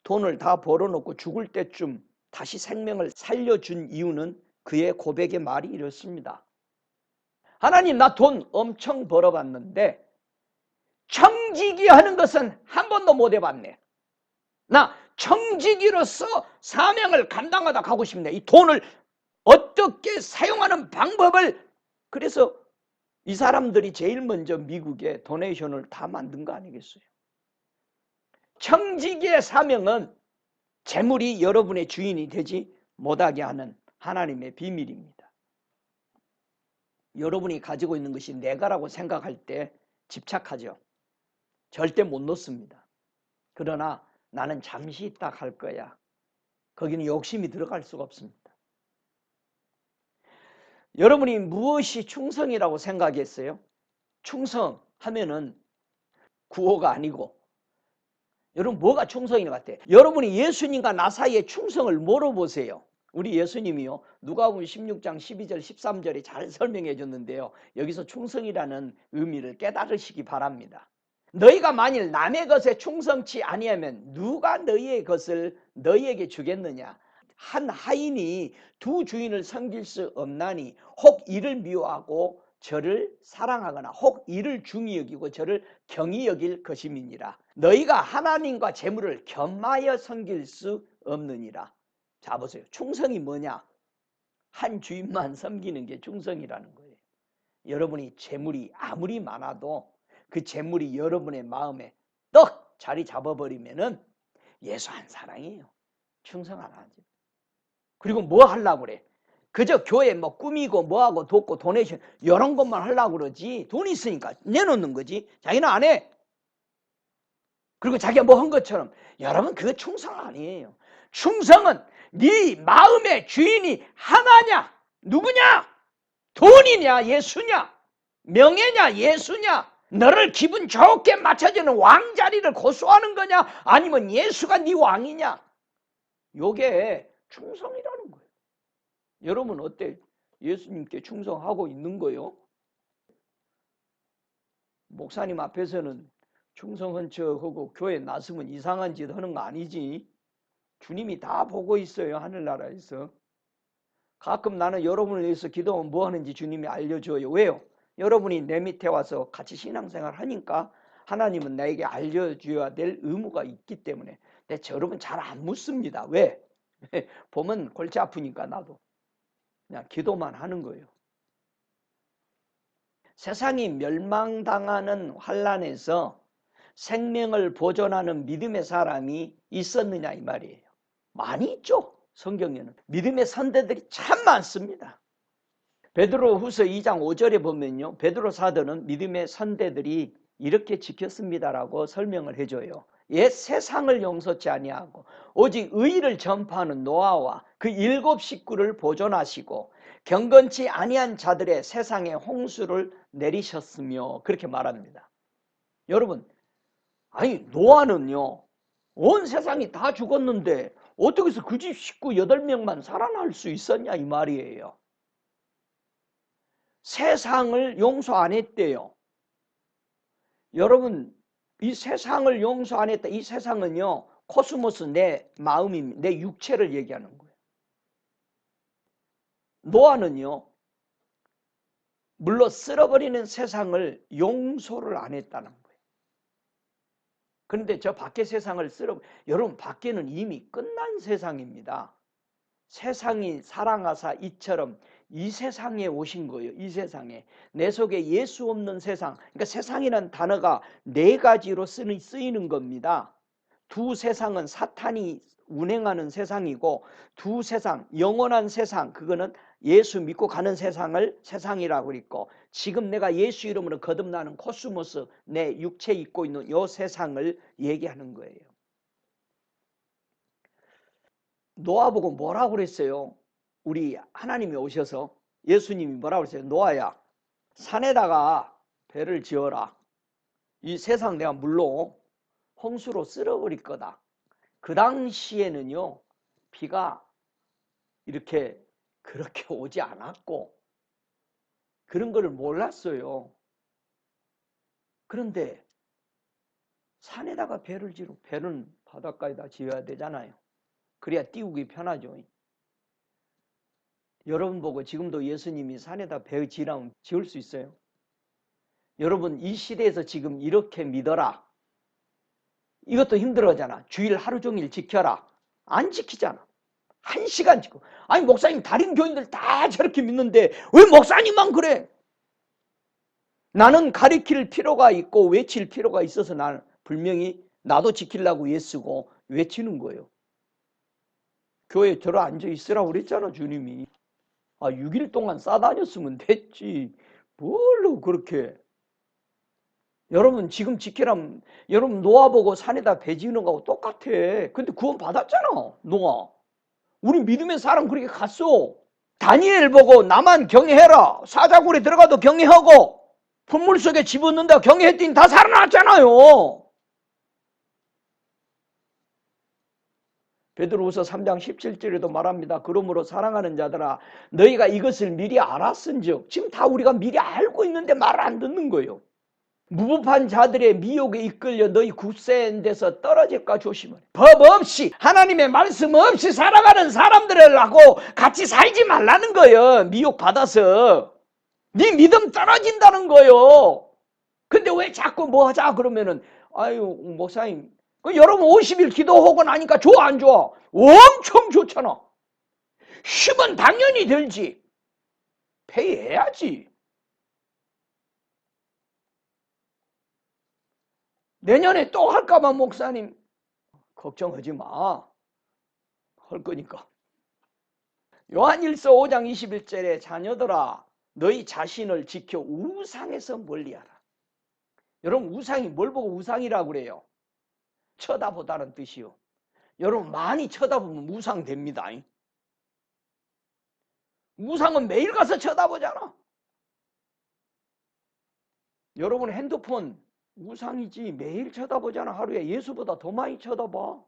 돈을 다 벌어놓고 죽을 때쯤 다시 생명을 살려준 이유는 그의 고백의 말이 이렇습니다. 하나님 나 돈 엄청 벌어봤는데 청지기 하는 것은 한 번도 못 해봤네. 나 청지기로서 사명을 감당하다 가고 싶네. 이 돈을 어떻게 사용하는 방법을. 그래서 이 사람들이 제일 먼저 미국에 도네이션을 다 만든 거 아니겠어요? 청지기의 사명은 재물이 여러분의 주인이 되지 못하게 하는 하나님의 비밀입니다. 여러분이 가지고 있는 것이 내가라고 생각할 때 집착하죠. 절대 못 놓습니다. 그러나 나는 잠시 있다 갈 거야. 거기는 욕심이 들어갈 수가 없습니다. 여러분이 무엇이 충성이라고 생각했어요? 충성하면은 구호가 아니고, 여러분 뭐가 충성인 것 같아요? 여러분이 예수님과 나 사이에 충성을 물어보세요. 우리 예수님이요 누가복음 16장 12절 13절에 잘 설명해 줬는데요, 여기서 충성이라는 의미를 깨달으시기 바랍니다. 너희가 만일 남의 것에 충성치 아니하면 누가 너희의 것을 너희에게 주겠느냐? 한 하인이 두 주인을 섬길 수 없나니 혹 이를 미워하고 저를 사랑하거나 혹 이를 중히 여기고 저를 경히 여길 것임이니라. 너희가 하나님과 재물을 겸하여 섬길 수 없느니라. 자 보세요. 충성이 뭐냐? 한 주인만 섬기는 게 충성이라는 거예요. 여러분이 재물이 아무리 많아도 그 재물이 여러분의 마음에 떡 자리 잡아버리면은 예수 안 사랑해요. 충성 안 하죠. 그리고 뭐 하려고 그래? 그저 교회 뭐 꾸미고 뭐하고 돕고 도네이션 이런 것만 하려고 그러지. 돈이 있으니까 내놓는 거지. 자기는 안 해. 그리고 자기가 뭐 한 것처럼. 여러분 그거 충성 아니에요. 충성은 네 마음의 주인이 하나냐? 누구냐? 돈이냐? 예수냐? 명예냐? 예수냐? 너를 기분 좋게 맞춰주는 왕자리를 고수하는 거냐? 아니면 예수가 네 왕이냐? 요게 충성이라는 거예요. 여러분 어때? 예수님께 충성하고 있는 거요. 목사님 앞에서는 충성한 척하고 교회 나서면 이상한 짓 하는 거 아니지. 주님이 다 보고 있어요. 하늘나라에서. 가끔 나는 여러분을 위해서 기도하면 뭐 하는지 주님이 알려줘요. 왜요? 여러분이 내 밑에 와서 같이 신앙생활 하니까 하나님은 나에게 알려줘야 될 의무가 있기 때문에. 근데 여러분 잘 안 묻습니다. 왜? 보면 골치 아프니까 나도. 그냥 기도만 하는 거예요. 세상이 멸망당하는 환란에서 생명을 보존하는 믿음의 사람이 있었느냐 이 말이에요. 많이 있죠. 성경에는 믿음의 선대들이 참 많습니다. 베드로후서 2장 5절에 보면요, 베드로 사도는 믿음의 선대들이 이렇게 지켰습니다라고 설명을 해줘요. 옛 세상을 용서치 아니하고 오직 의를 전파하는 노아와 그 7 식구를 보존하시고 경건치 아니한 자들의 세상에 홍수를 내리셨으며 그렇게 말합니다. 여러분, 아니 노아는요, 온 세상이 다 죽었는데 어떻게 해서 그 집 식구 8명만 살아날 수 있었냐 이 말이에요. 세상을 용서 안 했대요. 여러분, 이 세상을 용서 안 했다. 이 세상은요, 코스모스 내 마음입니다. 내 육체를 얘기하는 거예요. 노아는요, 물로 쓸어버리는 세상을 용서를 안 했다는 거예요. 그런데 저 밖의 세상을 여러분, 밖에는 이미 끝난 세상입니다. 세상이 사랑하사 이처럼 이 세상에 오신 거예요. 이 세상에. 내 속에 예수 없는 세상. 그러니까 세상이라는 단어가 4가지로 쓰이는 겁니다. 두 세상은 사탄이 운행하는 세상이고, 두 세상, 영원한 세상, 그거는 예수 믿고 가는 세상을 세상이라고 그랬고, 지금 내가 예수 이름으로 거듭나는 코스모스, 내 육체 입고 있는 이 세상을 얘기하는 거예요. 노아 보고 뭐라고 그랬어요? 우리 하나님이 오셔서 예수님이 뭐라고 그랬어요? 노아야, 산에다가 배를 지어라. 이 세상 내가 물로 홍수로 쓸어버릴 거다. 그 당시에는요, 비가 이렇게 그렇게 오지 않았고 그런 거를 몰랐어요. 그런데 산에다가 배를 지르고, 배는 바닷가에다 지어야 되잖아요. 그래야 띄우기 편하죠. 여러분 보고 지금도 예수님이 산에다 배 지으라면 지을 수 있어요? 여러분, 이 시대에서 지금 이렇게 믿어라, 이것도 힘들어하잖아. 주일 하루 종일 지켜라, 안 지키잖아. 1시간 지키고. 아니 목사님, 다른 교인들 다 저렇게 믿는데 왜 목사님만 그래? 나는 가리킬 필요가 있고 외칠 필요가 있어서 나는 분명히 나도 지키려고 애쓰고 외치는 거예요. 교회에 들어 앉아 있으라고 그랬잖아, 주님이. 6일 동안 싸다녔으면 됐지. 뭘로 그렇게. 여러분, 지금 지키라면, 여러분 노아 보고 산에다 배 지으는 거하고 똑같아. 근데 구원 받았잖아, 노아. 우리 믿음의 사람 그렇게 갔어. 다니엘 보고 나만 경외해라. 사자굴에 들어가도 경외하고 풀물 속에 집어넣는다 경외했더니 다 살아났잖아요. 베드로후서 3장 17절에도 말합니다. 그러므로 사랑하는 자들아, 너희가 이것을 미리 알았은즉. 지금 다 우리가 미리 알고 있는데 말을 안 듣는 거예요. 무법한 자들의 미혹에 이끌려 너희 굳센 데서 떨어질까 조심하라. 법 없이, 하나님의 말씀 없이 살아가는 사람들하고 같이 살지 말라는 거예요. 미혹 받아서. 네 믿음 떨어진다는 거예요. 근데 왜 자꾸 뭐 하자 그러면은, 아유 목사님, 여러분 50일 기도하고 나니까 좋아 안 좋아? 엄청 좋잖아. 힘은 당연히 들지. 회의해야지. 내년에 또 할까봐 목사님, 걱정하지 마. 할 거니까. 요한일서 5장 21절에 자녀들아, 너희 자신을 지켜 우상에서 멀리하라. 여러분, 우상이 뭘 보고 우상이라고 그래요? 쳐다보다는 뜻이요. 여러분, 많이 쳐다보면 우상 됩니다. 우상은 매일 가서 쳐다보잖아. 여러분 핸드폰 우상이지. 매일 쳐다보잖아. 하루에 예수보다 더 많이 쳐다봐.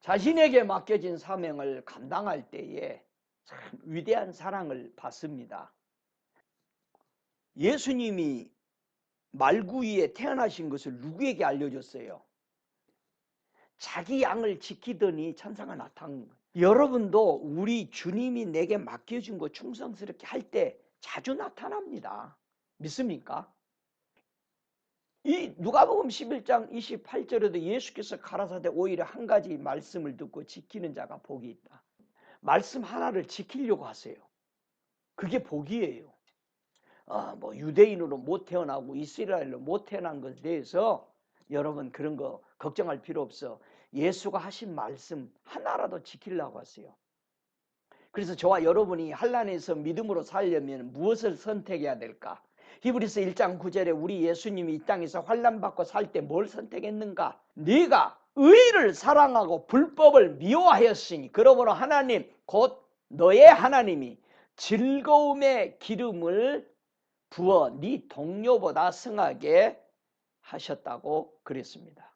자신에게 맡겨진 사명을 감당할 때에 참 위대한 사랑을 받습니다. 예수님이 말구이에 태어나신 것을 누구에게 알려줬어요? 자기 양을 지키더니 천사가 나타난 거예요. 여러분도 우리 주님이 내게 맡겨준 거 충성스럽게 할 때 자주 나타납니다. 믿습니까? 이 누가복음 11장 28절에도 예수께서 가라사대 오히려 한 가지 말씀을 듣고 지키는 자가 복이 있다. 말씀 하나를 지키려고 하세요. 그게 복이에요. 뭐 유대인으로 못 태어나고 이스라엘로 못 태어난 것에 대해서 여러분 그런 거 걱정할 필요 없어. 예수가 하신 말씀 하나라도 지키려고 하세요. 그래서 저와 여러분이 환난에서 믿음으로 살려면 무엇을 선택해야 될까? 히브리서 1장 9절에 우리 예수님이 이 땅에서 환난받고 살 때 뭘 선택했는가? 네가 의를 사랑하고 불법을 미워하였으니 그러므로 하나님 곧 너의 하나님이 즐거움의 기름을 부어 네 동료보다 승하게 하셨다고 그랬습니다.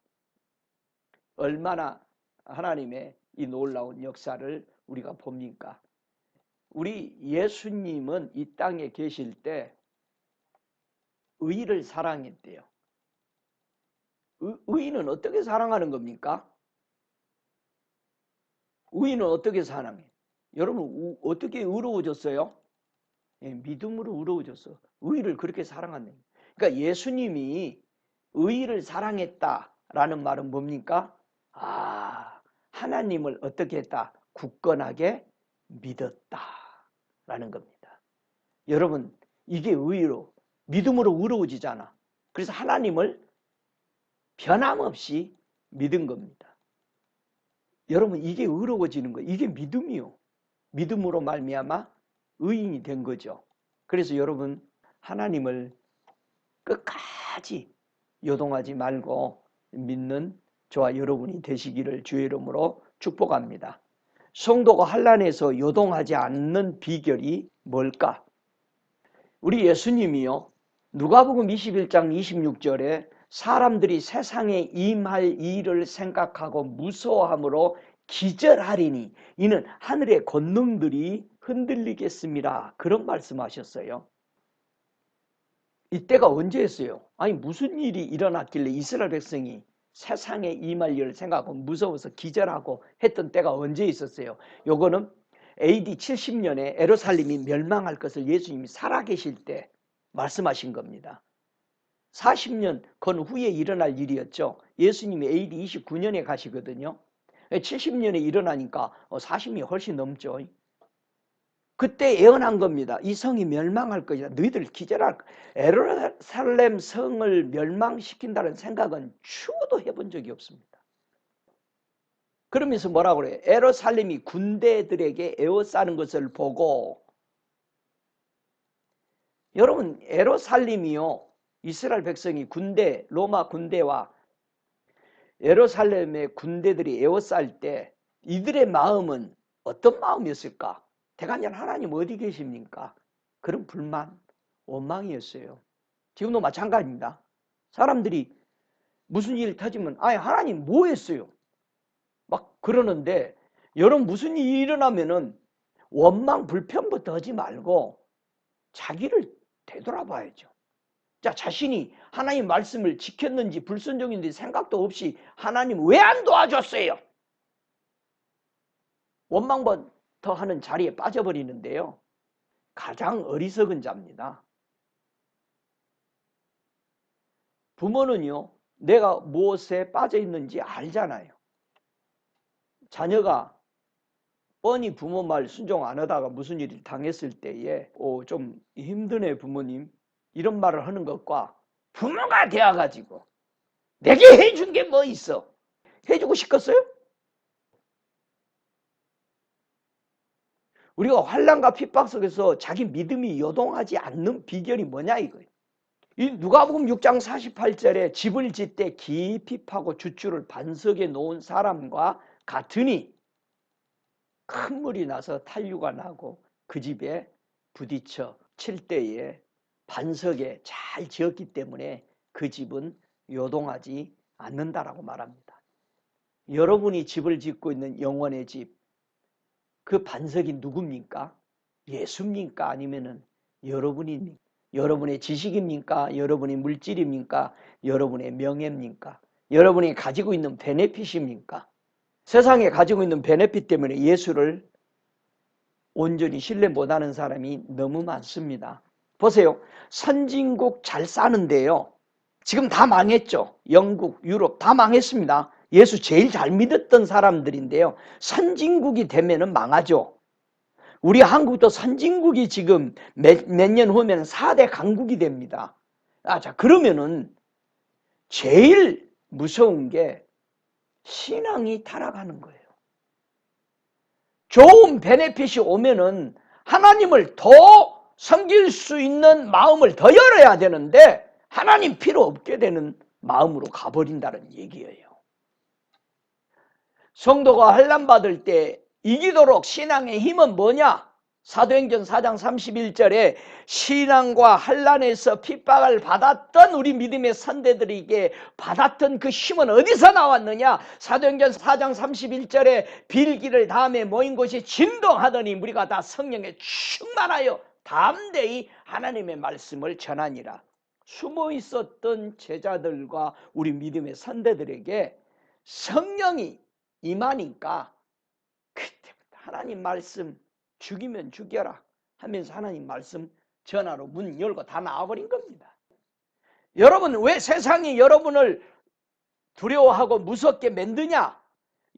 얼마나 하나님의 이 놀라운 역사를 우리가 봅니까? 우리 예수님은 이 땅에 계실 때 의를 사랑했대요. 의는 어떻게 사랑하는 겁니까? 의는 어떻게 사랑해? 여러분 어떻게 의로워졌어요? 예, 믿음으로 의로워졌어. 의를 그렇게 사랑하는. 그러니까 예수님이 의를 사랑했다라는 말은 뭡니까? 하나님을 어떻게 했다? 굳건하게 믿었다라는 겁니다. 여러분 이게 의로 믿음으로 의로워지잖아. 그래서 하나님을 변함없이 믿은 겁니다. 여러분 이게 의로워지는 거예요. 이게 믿음이요. 믿음으로 말미암아 의인이 된 거죠. 그래서 여러분 하나님을 끝까지 요동하지 말고 믿는 저와 여러분이 되시기를 주의 이름으로 축복합니다. 성도가 환난에서 요동하지 않는 비결이 뭘까? 우리 예수님이요. 누가복음 21장 26절에 사람들이 세상에 임할 일을 생각하고 무서워함으로 기절하리니 이는 하늘의 권능들이 흔들리겠습니다. 그런 말씀하셨어요. 이때가 언제였어요? 아니 무슨 일이 일어났길래 이스라엘 백성이 세상에 임할 일을 생각하고 무서워서 기절하고 했던 때가 언제 있었어요? 요거는 AD 70년에 예루살렘이 멸망할 것을 예수님이 살아계실 때 말씀하신 겁니다. 40년 건후에 일어날 일이었죠. 예수님이 AD 29년에 가시거든요. 70년에 일어나니까 40년이 훨씬 넘죠. 그때 예언한 겁니다. 이 성이 멸망할 것이다. 너희들 기절할 거야. 예루살렘 성을 멸망시킨다는 생각은 추구도 해본 적이 없습니다. 그러면서 뭐라고 그래요? 예루살렘이 군대들에게 에워싸는 것을 보고 여러분 예루살렘이요. 이스라엘 백성이 군대, 로마 군대와 예루살렘의 군대들이 에워쌀 때 이들의 마음은 어떤 마음이었을까? 대간절 하나님 어디 계십니까? 그런 불만, 원망이었어요. 지금도 마찬가지입니다. 사람들이 무슨 일 터지면 하나님 뭐 했어요? 막 그러는데 여러분 무슨 일이 일어나면은 원망, 불평부터 하지 말고 자기를 되돌아봐야죠. 자, 자신이 하나님 말씀을 지켰는지 불순종인지 생각도 없이 하나님 왜 안 도와줬어요? 원망부터 하는 자리에 빠져버리는데요. 가장 어리석은 자입니다. 부모는요. 내가 무엇에 빠져 있는지 알잖아요. 자녀가 뻔히 부모 말 순종 안 하다가 무슨 일을 당했을 때에 좀 힘드네 부모님 이런 말을 하는 것과 부모가 되어가지고 내게 해준 게 뭐 있어? 해주고 싶겠어요? 우리가 환난과 핍박 속에서 자기 믿음이 요동하지 않는 비결이 뭐냐 이거예요. 이 누가복음 6장 48절에 집을 짓되 깊이 파고 주추를 반석에 놓은 사람과 같으니 큰 물이 나서 탄류가 나고 그 집에 부딪혀 칠 때에 반석에 잘 지었기 때문에 그 집은 요동하지 않는다라고 말합니다. 여러분이 집을 짓고 있는 영혼의 집, 그 반석이 누굽니까? 예수입니까? 아니면은 여러분입니까? 여러분의 지식입니까? 여러분의 물질입니까? 여러분의 명예입니까? 여러분이 가지고 있는 베네핏입니까? 세상에 가지고 있는 베네핏 때문에 예수를 온전히 신뢰 못하는 사람이 너무 많습니다. 보세요. 선진국 잘 사는데요. 지금 다 망했죠. 영국, 유럽 다 망했습니다. 예수 제일 잘 믿었던 사람들인데요. 선진국이 되면은 망하죠. 우리 한국도 선진국이 지금 몇 년 후면 4대 강국이 됩니다. 자, 그러면은 제일 무서운 게 신앙이 타락하는 거예요. 좋은 베네핏이 오면은 하나님을 더 섬길 수 있는 마음을 더 열어야 되는데 하나님 필요 없게 되는 마음으로 가버린다는 얘기예요. 성도가 환난받을 때 이기도록 신앙의 힘은 뭐냐? 사도행전 4장 31절에 신앙과 환난에서 핍박을 받았던 우리 믿음의 선대들에게 받았던 그 힘은 어디서 나왔느냐? 사도행전 4장 31절에 빌기를 다음에 모인 곳이 진동하더니 우리가 다 성령에 충만하여 담대히 하나님의 말씀을 전하니라. 숨어 있었던 제자들과 우리 믿음의 선대들에게 성령이 임하니까 그때부터 하나님 말씀 죽이면 죽여라 하면서 하나님 말씀 전하러 문 열고 다 나와버린 겁니다. 여러분, 왜 세상이 여러분을 두려워하고 무섭게 만드냐?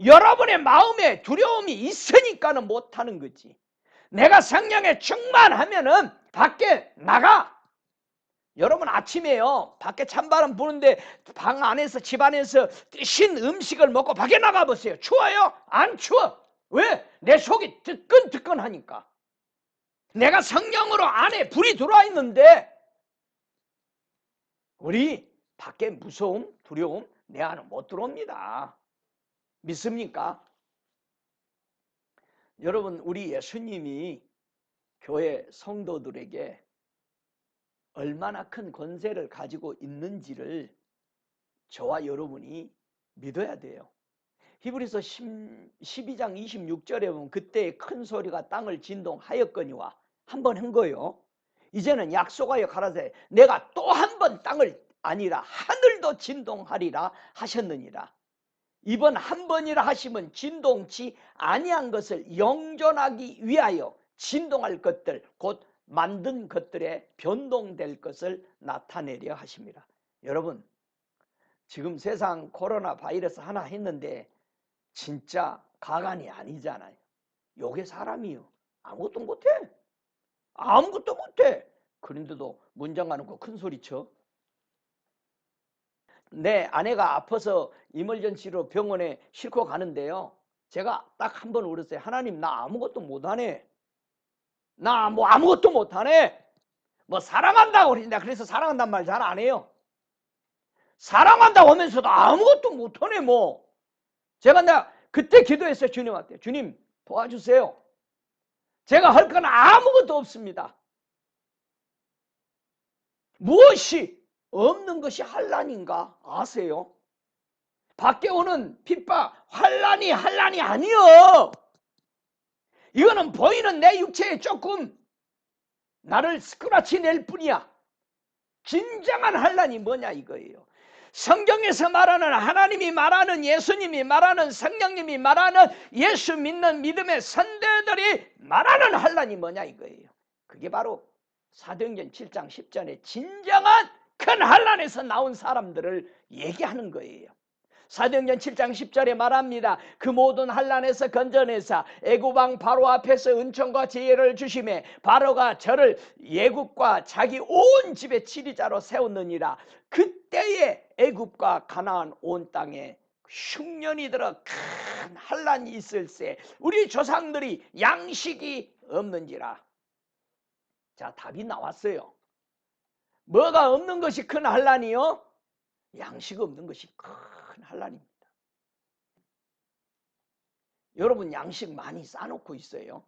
여러분의 마음에 두려움이 있으니까는 못하는 거지. 내가 성령에 충만하면은 밖에 나가. 여러분, 아침에요 밖에 찬바람 부는데 방 안에서 집 안에서 신 음식을 먹고 밖에 나가보세요. 추워요? 안 추워. 왜? 내 속이 뜨끈뜨끈하니까. 내가 성령으로 안에 불이 들어와 있는데 우리 밖에 무서움, 두려움 내 안에 못 들어옵니다. 믿습니까? 여러분, 우리 예수님이 교회 성도들에게 얼마나 큰 권세를 가지고 있는지를 저와 여러분이 믿어야 돼요. 히브리서 12장 26절에 보면 그때의 큰 소리가 땅을 진동하였거니와 한 번 한 거예요. 이제는 약속하여 가라사대 내가 또 한 번 땅을 아니라 하늘도 진동하리라 하셨느니라. 이번 한 번이라 하시면 진동치 아니한 것을 영존하기 위하여 진동할 것들 곧 만든 것들에 변동될 것을 나타내려 하십니다. 여러분, 지금 세상 코로나 바이러스 하나 했는데 진짜 가관이 아니잖아요. 요게 사람이요. 아무것도 못해. 아무것도 못해. 그런데도 문장 가놓고 큰 소리 쳐. 내 아내가 아파서 이멀전시로 병원에 싣고 가는데요. 제가 딱 한 번 울었어요. 하나님, 나 아무것도 못하네. 나 뭐 아무것도 못하네. 뭐 사랑한다고 그러신다. 그래서 사랑한다는 말 잘 안 해요. 사랑한다고 하면서도 아무것도 못하네 뭐. 제가 그때 기도했어요. 주님한테. 주님 도와주세요. 제가 할 건 아무것도 없습니다. 무엇이 없는 것이 환난인가 아세요? 밖에 오는 핍박 환난이 아니요. 이거는 보이는 내 육체에 조금 나를 스크라치 낼 뿐이야. 진정한 환난이 뭐냐 이거예요. 성경에서 말하는 하나님이 말하는 예수님이 말하는 성령님이 말하는 예수 믿는 믿음의 선대들이 말하는 환난이 뭐냐 이거예요. 그게 바로 사도행전 7장 10절에 진정한 큰 환난에서 나온 사람들을 얘기하는 거예요. 사도행전 7장 10절에 말합니다. 그 모든 환난에서 건져내사 애굽 왕 바로 앞에서 은총과 지혜를 주심에 바로가 저를 애굽과 자기 온 집의 치리자로 세웠느니라. 그때에 애굽과 가나안 온 땅에 흉년이 들어 큰 환난이 있을세 우리 조상들이 양식이 없는지라. 자, 답이 나왔어요. 뭐가 없는 것이 큰 환난이요? 양식 없는 것이 큰 환난입니다. 여러분, 양식 많이 싸놓고 있어요.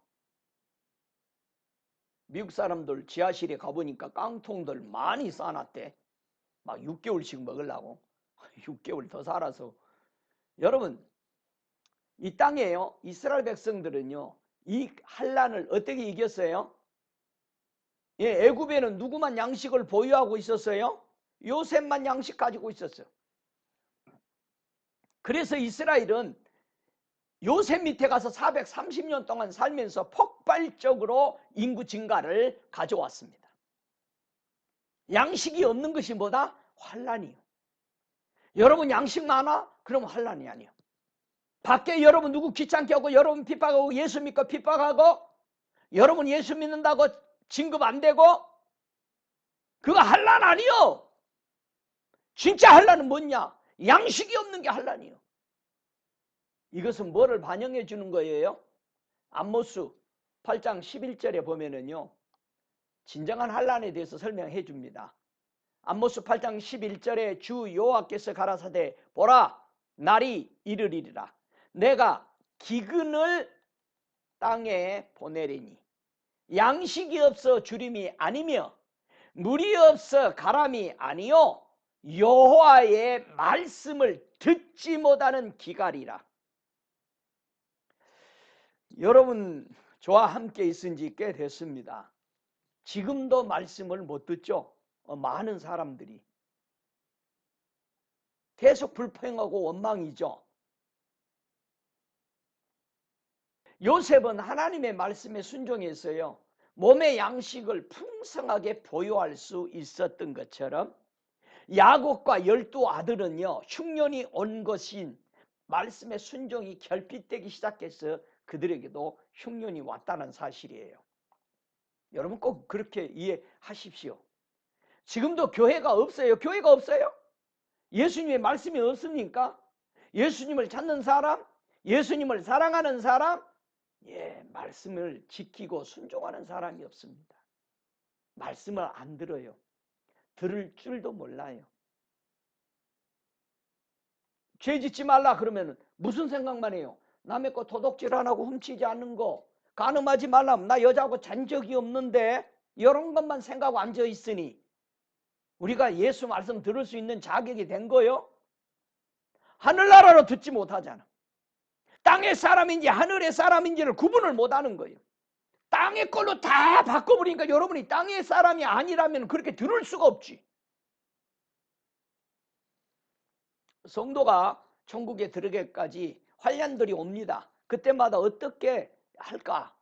미국 사람들 지하실에 가보니까 깡통들 많이 싸놨대. 막 6개월씩 먹으려고. 6개월 더 살아서. 여러분, 이 땅에요, 이스라엘 백성들은요, 이 환란을 어떻게 이겼어요? 예, 애굽에는 누구만 양식을 보유하고 있었어요? 요셉만 양식 가지고 있었어요. 그래서 이스라엘은 요셉 밑에 가서 430년 동안 살면서 폭발적으로 인구 증가를 가져왔습니다. 양식이 없는 것이 뭐다? 환란이요. 여러분 양식 많아? 그럼 환란이 아니에요. 밖에 여러분 누구 귀찮게 하고 여러분 핍박하고 예수 믿고 핍박하고 여러분 예수 믿는다고 진급 안 되고 그거 환란 아니요. 진짜 환란은 뭐냐? 양식이 없는 게 환란이요. 이것은 뭐를 반영해 주는 거예요? 암모스 8장 11절에 보면은요, 진정한 환란에 대해서 설명해 줍니다. 암모스 8장 11절에 주 여호와께서 가라사대 보라 날이 이르리라 내가 기근을 땅에 보내리니 양식이 없어 주림이 아니며 물이 없어 가람이 아니요 여호와의 말씀을 듣지 못하는 기갈이라. 여러분 저와 함께 있은 지 꽤 됐습니다. 지금도 말씀을 못 듣죠. 많은 사람들이 계속 불평하고 원망이죠. 요셉은 하나님의 말씀에 순종했어요. 몸의 양식을 풍성하게 보유할 수 있었던 것처럼 야곱과 12 아들은요, 흉년이 온 것인 말씀의 순종이 결핍되기 시작해서 그들에게도 흉년이 왔다는 사실이에요. 여러분 꼭 그렇게 이해하십시오. 지금도 교회가 없어요? 교회가 없어요? 예수님의 말씀이 없습니까? 예수님을 찾는 사람? 예수님을 사랑하는 사람? 예, 말씀을 지키고 순종하는 사람이 없습니다. 말씀을 안 들어요. 들을 줄도 몰라요. 죄 짓지 말라 그러면 무슨 생각만 해요? 남의 거 도둑질 안 하고 훔치지 않는 거, 간음하지 말라, 나 여자하고 잔 적이 없는데 이런 것만 생각하고 앉아 있으니 우리가 예수 말씀 들을 수 있는 자격이 된 거요? 하늘나라로 듣지 못하잖아. 땅의 사람인지 하늘의 사람인지를 구분을 못하는 거예요. 땅의 걸로 다 바꿔버리니까 여러분이 땅의 사람이 아니라면 그렇게 들을 수가 없지. 성도가 천국에 들어가기까지 환난들이 옵니다. 그때마다 어떻게 할까?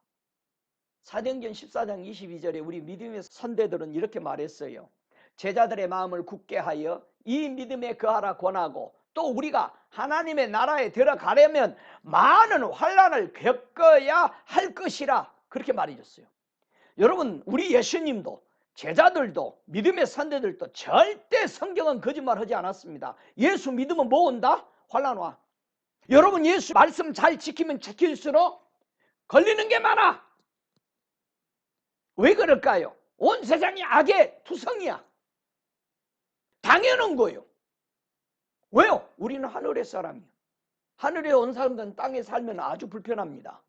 사도행전 14장 22절에 우리 믿음의 선대들은 이렇게 말했어요. 제자들의 마음을 굳게 하여 이 믿음에 거하라 권하고 또 우리가 하나님의 나라에 들어가려면 많은 환난을 겪어야 할 것이라 그렇게 말해줬어요. 여러분 우리 예수님도 제자들도 믿음의 선대들도 절대 성경은 거짓말하지 않았습니다. 예수 믿으면 뭐 온다? 환난 와. 여러분 예수 말씀 잘 지키면 지킬수록 걸리는 게 많아. 왜 그럴까요? 온 세상이 악의 투성이야. 당연한 거예요. 왜요? 우리는 하늘의 사람이에요. 하늘에 온 사람들은 땅에 살면 아주 불편합니다.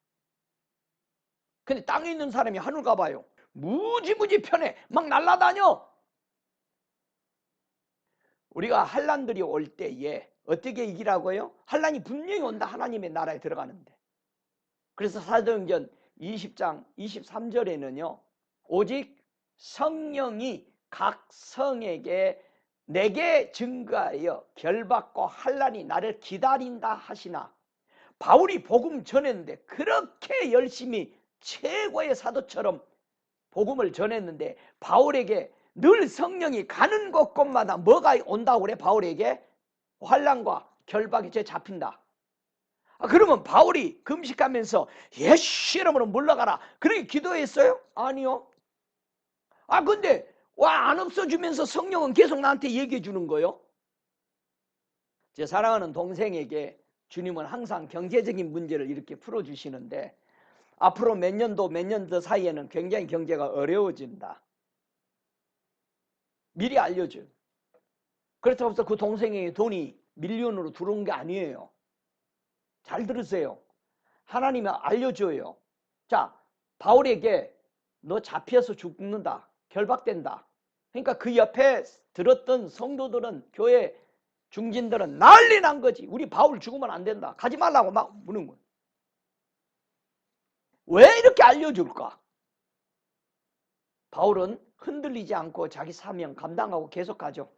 근데 땅에 있는 사람이 하늘 가봐요. 무지무지 편해. 막 날아다녀. 우리가 환난들이 올 때에 어떻게 이기라고요? 환난이 분명히 온다. 하나님의 나라에 들어가는데. 그래서 사도행전 20장 23절에는요. 오직 성령이 각 성에게 내게 증거하여 결박과 환난이 나를 기다린다 하시나 바울이 복음 전했는데 그렇게 열심히 최고의 사도처럼 복음을 전했는데 바울에게 늘 성령이 가는 곳곳마다 뭐가 온다고 그래? 바울에게 환난과 결박이 제 잡힌다. 그러면 바울이 금식하면서 예수 이름으로 물러가라 그렇게 기도했어요? 아니요. 근데 안 없어지면서 성령은 계속 나한테 얘기해 주는 거예요. 제 사랑하는 동생에게 주님은 항상 경제적인 문제를 이렇게 풀어주시는데 앞으로 몇 년도 사이에는 굉장히 경제가 어려워진다. 미리 알려줘요. 그렇다고 해서 그 동생에게 돈이 밀리언으로 들어온 게 아니에요. 잘 들으세요. 하나님이 알려줘요. 자, 바울에게 너 잡혀서 죽는다. 결박된다. 그러니까 그 옆에 들었던 성도들은 교회 중진들은 난리 난 거지. 우리 바울 죽으면 안 된다. 가지 말라고 막 무는 거예요. 왜 이렇게 알려줄까? 바울은 흔들리지 않고 자기 사명 감당하고 계속 가죠.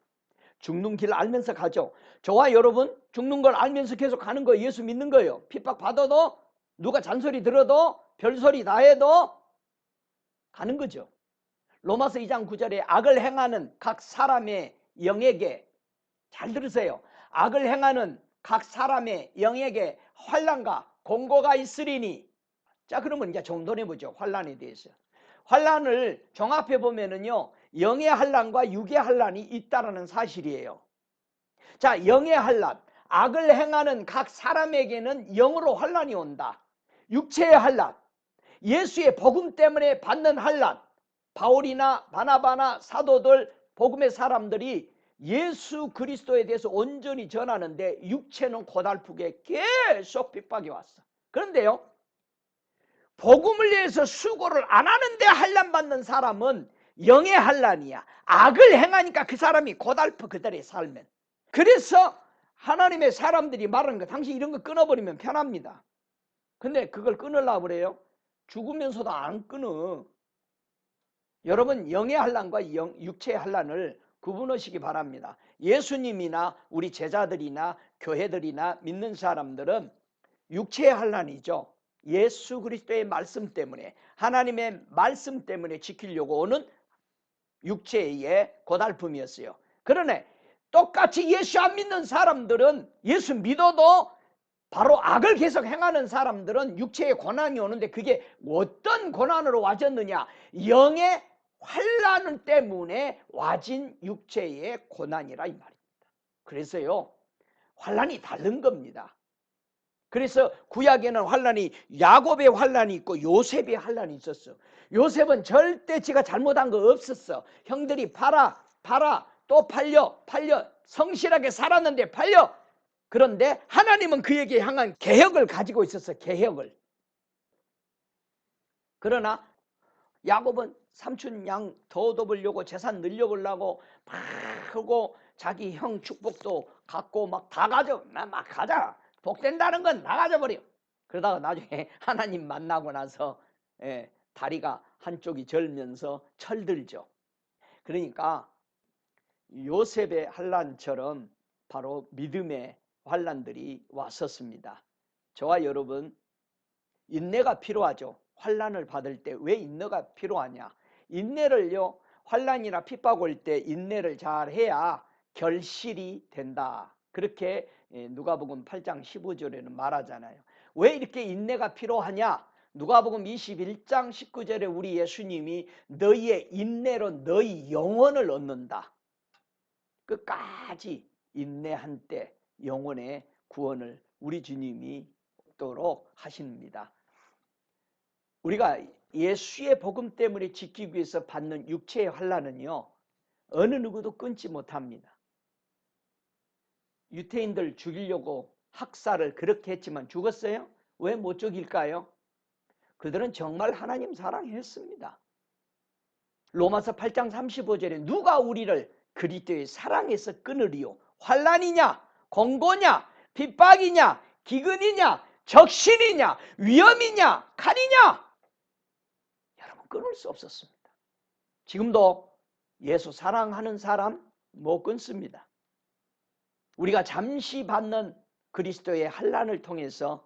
죽는 길 알면서 가죠. 저와 여러분 죽는 걸 알면서 계속 가는 거예요. 예수 믿는 거예요. 핍박받아도 누가 잔소리 들어도 별소리 다 해도 가는 거죠. 로마서 2장 9절에 악을 행하는 각 사람의 영에게, 잘 들으세요. 악을 행하는 각 사람의 영에게 환난과 공고가 있으리니. 자, 그러면 이제 정돈해보죠. 환난에 대해서. 환난을 종합해 보면은요, 영의 환난과 육의 환난이 있다라는 사실이에요. 자, 영의 환난, 악을 행하는 각 사람에게는 영으로 환난이 온다. 육체의 환난, 예수의 복음 때문에 받는 환난. 바울이나 바나바나 사도들, 복음의 사람들이 예수 그리스도에 대해서 온전히 전하는데 육체는 고달프게 계속 핍박이 왔어. 그런데요, 복음을 위해서 수고를 안 하는데 환난 받는 사람은 영의 환난이야. 악을 행하니까 그 사람이 고달프 그들의 삶은. 그래서 하나님의 사람들이 말하는 거, 당신 이런 거 끊어버리면 편합니다. 근데 그걸 끊으려고 그래요? 죽으면서도 안 끊어. 여러분, 영의 환난과 육체의 환난을 구분하시기 바랍니다. 예수님이나 우리 제자들이나 교회들이나 믿는 사람들은 육체의 환난이죠. 예수 그리스도의 말씀 때문에, 하나님의 말씀 때문에 지키려고 오는 육체의 고달픔이었어요. 그러네, 똑같이 예수 안 믿는 사람들은, 예수 믿어도 바로 악을 계속 행하는 사람들은 육체의 고난이 오는데, 그게 어떤 고난으로 와졌느냐? 영의 환난 때문에 와진 육체의 고난이라 이 말입니다. 그래서요, 환난이 다른 겁니다. 그래서 구약에는 환난이, 야곱의 환난이 있고 요셉의 환난이 있었어. 요셉은 절대 지가 잘못한 거 없었어. 형들이 팔아 또 팔려 성실하게 살았는데 팔려. 그런데 하나님은 그에게 향한 계획을 가지고 있었어. 계획을. 그러나 야곱은 삼촌 양 더 얻어보려고 재산 늘려보려고 막 하고 자기 형 축복도 갖고 막 다 가져. 막 가자. 복된다는 건 다 가져버려. 그러다가 나중에 하나님 만나고 나서 다리가 한쪽이 절면서 철들죠. 그러니까 요셉의 환난처럼 바로 믿음의 환난들이 왔었습니다. 저와 여러분, 인내가 필요하죠. 환난을 받을 때 왜 인내가 필요하냐? 인내를요, 환난이나 핍박 올 때 인내를 잘 해야 결실이 된다. 그렇게 누가복음 8장 15절에는 말하잖아요. 왜 이렇게 인내가 필요하냐? 누가복음 21장 19절에 우리 예수님이 너희의 인내로 너희 영혼을 얻는다. 끝까지 인내한 때 영혼의 구원을 우리 주님이 얻도록 하십니다. 우리가 예수의 복음 때문에 지키기 위해서 받는 육체의 환난은요, 어느 누구도 끊지 못합니다. 유태인들 죽이려고 학살을 그렇게 했지만 죽었어요? 왜 못 죽일까요? 그들은 정말 하나님 사랑했습니다. 로마서 8장 35절에 누가 우리를 그리스도의 사랑에서 끊으리요? 환난이냐? 공고냐? 핍박이냐? 기근이냐? 적신이냐? 위험이냐? 칼이냐? 여러분, 끊을 수 없었습니다. 지금도 예수 사랑하는 사람 못 끊습니다. 우리가 잠시 받는 그리스도의 환난을 통해서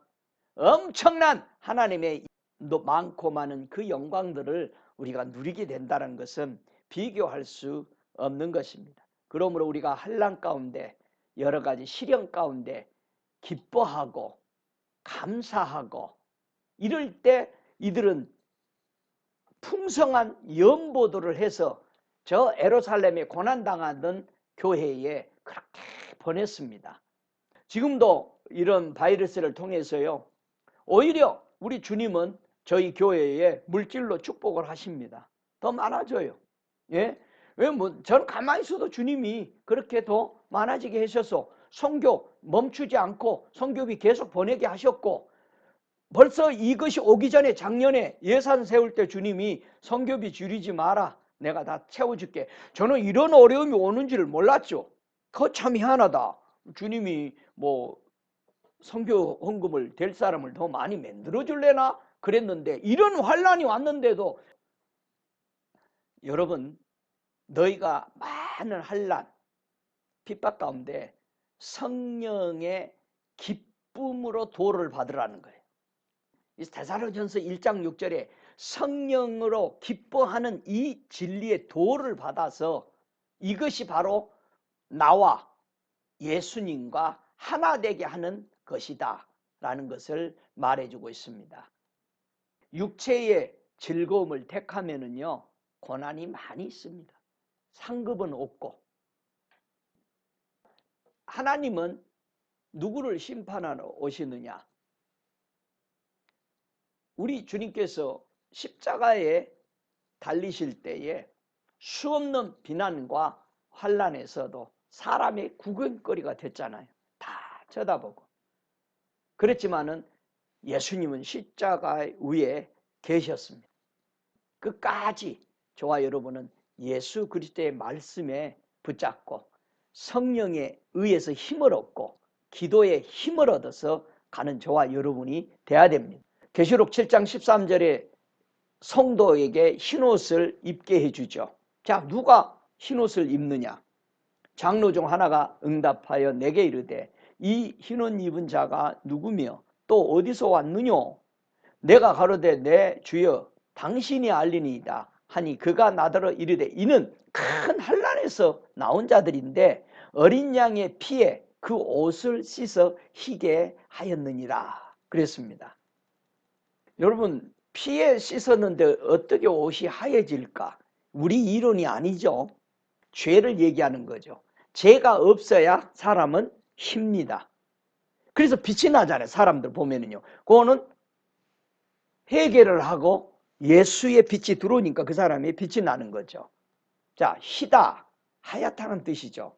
엄청난 하나님의 많고 많은 그 영광들을 우리가 누리게 된다는 것은 비교할 수 없는 것입니다. 그러므로 우리가 환난 가운데, 여러 가지 시련 가운데 기뻐하고 감사하고 이럴 때 이들은 풍성한 연보도를 해서 저 예루살렘에 고난당하던 교회에 그렇게 보냈습니다. 지금도 이런 바이러스를 통해서요, 오히려 우리 주님은 저희 교회에 물질로 축복을 하십니다. 더 많아져요. 예? 왜 저는 가만히 있어도 주님이 그렇게 더 많아지게 하셔서 선교 멈추지 않고 선교비 계속 보내게 하셨고, 벌써 이것이 오기 전에 작년에 예산 세울 때 주님이 선교비 줄이지 마라, 내가 다 채워줄게. 저는 이런 어려움이 오는 줄 몰랐죠. 그거 참 희한하다. 주님이 뭐 선교 헌금을 될 사람을 더 많이 만들어 줄래나? 그랬는데 이런 환란이 왔는데도 여러분, 너희가 많은 환란, 핍박 가운데 성령의 기쁨으로 도를 받으라는 거예요. 이 데살로니가전서 1장 6절에 성령으로 기뻐하는 이 진리의 도를 받아서 이것이 바로 나와 예수님과 하나 되게 하는 것이다 라는 것을 말해주고 있습니다. 육체의 즐거움을 택하면은요, 고난이 많이 있습니다. 상급은 없고. 하나님은 누구를 심판하러 오시느냐? 우리 주님께서 십자가에 달리실 때에 수없는 비난과 환난에서도 사람의 구경거리가 됐잖아요. 다 쳐다보고. 그렇지만은 예수님은 십자가 위에 계셨습니다. 끝까지 저와 여러분은 예수 그리스도의 말씀에 붙잡고 성령에 의해서 힘을 얻고 기도에 힘을 얻어서 가는 저와 여러분이 돼야 됩니다. 계시록 7장 13절에 성도에게 흰옷을 입게 해주죠. 자, 누가 흰옷을 입느냐? 장로 중 하나가 응답하여 내게 이르되 이 흰옷 입은 자가 누구며 또 어디서 왔느뇨? 내가 가로되 내 주여 당신이 알리니이다 하니 그가 나더러 이르되 이는 큰 환난에서 나온 자들인데 어린 양의 피에 그 옷을 씻어 희게 하였느니라 그랬습니다. 여러분, 피에 씻었는데 어떻게 옷이 하얘질까? 우리 이론이 아니죠. 죄를 얘기하는 거죠. 죄가 없어야 사람은 힙니다. 그래서 빛이 나잖아요. 사람들 보면은요. 그거는 해결을 하고 예수의 빛이 들어오니까 그 사람이 빛이 나는 거죠. 자, 희다, 하얗다는 뜻이죠.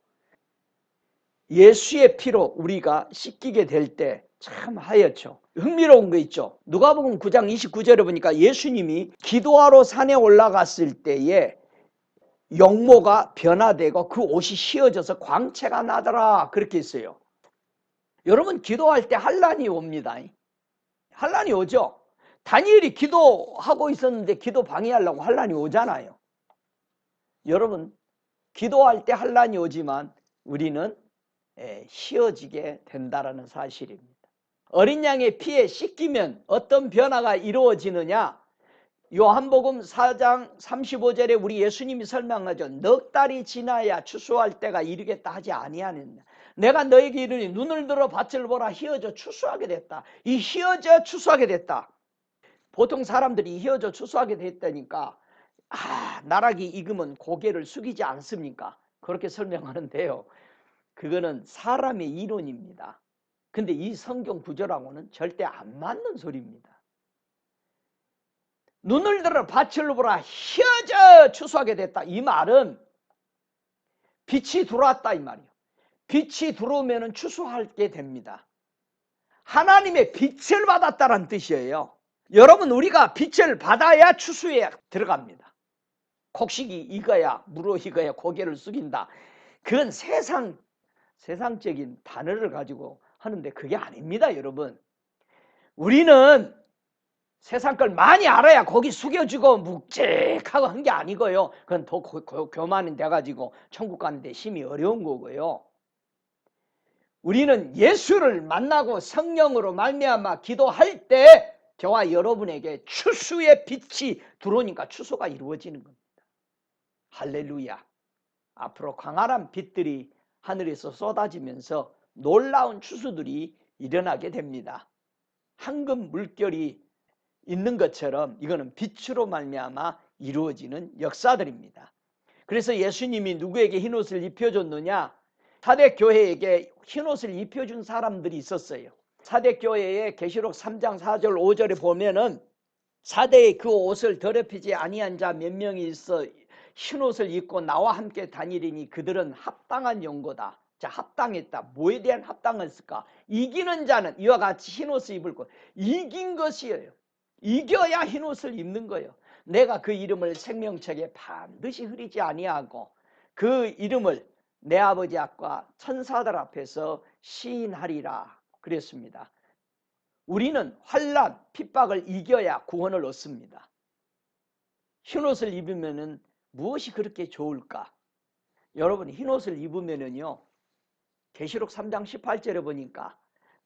예수의 피로 우리가 씻기게 될 때 참 하얗죠. 흥미로운 거 있죠. 누가복음 9장 29절에 보니까 예수님이 기도하러 산에 올라갔을 때에 용모가 변화되고 그 옷이 휘어져서 광채가 나더라 그렇게 했어요. 여러분, 기도할 때 환난이 옵니다. 환난이 오죠. 다니엘이 기도하고 있었는데 기도 방해하려고 환난이 오잖아요. 여러분, 기도할 때 환난이 오지만 우리는 휘어지게 된다는 사실입니다. 어린 양의 피에 씻기면 어떤 변화가 이루어지느냐? 요한복음 4장 35절에 우리 예수님이 설명하죠. 넉 달이 지나야 추수할 때가 이르겠다 하지 아니하느냐. 내가 너에게 이르니 눈을 들어 밭을 보라 휘어져 추수하게 됐다. 이 휘어져 추수하게 됐다. 보통 사람들이 휘어져 추수하게 됐다니까 나락이 익으면 고개를 숙이지 않습니까? 그렇게 설명하는데요. 그거는 사람의 이론입니다. 근데 이 성경 구절하고는 절대 안 맞는 소리입니다. 눈을 들어 밭을 보라 휘어져 추수하게 됐다. 이 말은 빛이 들어왔다 이 말이에요. 빛이 들어오면 추수하게 됩니다. 하나님의 빛을 받았다는 뜻이에요. 여러분, 우리가 빛을 받아야 추수에 들어갑니다. 곡식이 익어야 무로 익어야 고개를 숙인다. 그건 세상적인 단어를 가지고 하는데 그게 아닙니다. 여러분, 우리는 세상 걸 많이 알아야 고기 숙여주고 묵직하고 한 게 아니고요. 그건 더 교만이 돼가지고 천국 가는데 힘이 어려운 거고요. 우리는 예수를 만나고 성령으로 말미암아 기도할 때 저와 여러분에게 추수의 빛이 들어오니까 추수가 이루어지는 겁니다. 할렐루야. 앞으로 광활한 빛들이 하늘에서 쏟아지면서 놀라운 추수들이 일어나게 됩니다. 황금 물결이 있는 것처럼 이거는 빛으로 말미암아 이루어지는 역사들입니다. 그래서 예수님이 누구에게 흰옷을 입혀줬느냐? 사대교회에게 흰옷을 입혀준 사람들이 있었어요. 사대교회의 계시록 3장 4절 5절에 보면은 사대의 그 옷을 더럽히지 아니한 자 몇 명이 있어 흰옷을 입고 나와 함께 다니리니 그들은 합당한 용고다. 자, 합당했다. 뭐에 대한 합당했을까? 이기는 자는 이와 같이 흰옷을 입을 것. 이긴 것이에요. 이겨야 흰옷을 입는 거예요. 내가 그 이름을 생명책에 반드시 흐리지 아니하고 그 이름을 내 아버지 앞과 천사들 앞에서 시인하리라 그랬습니다. 우리는 환난, 핍박을 이겨야 구원을 얻습니다. 흰옷을 입으면은 무엇이 그렇게 좋을까? 여러분, 흰옷을 입으면은요, 계시록 3장 18절에 보니까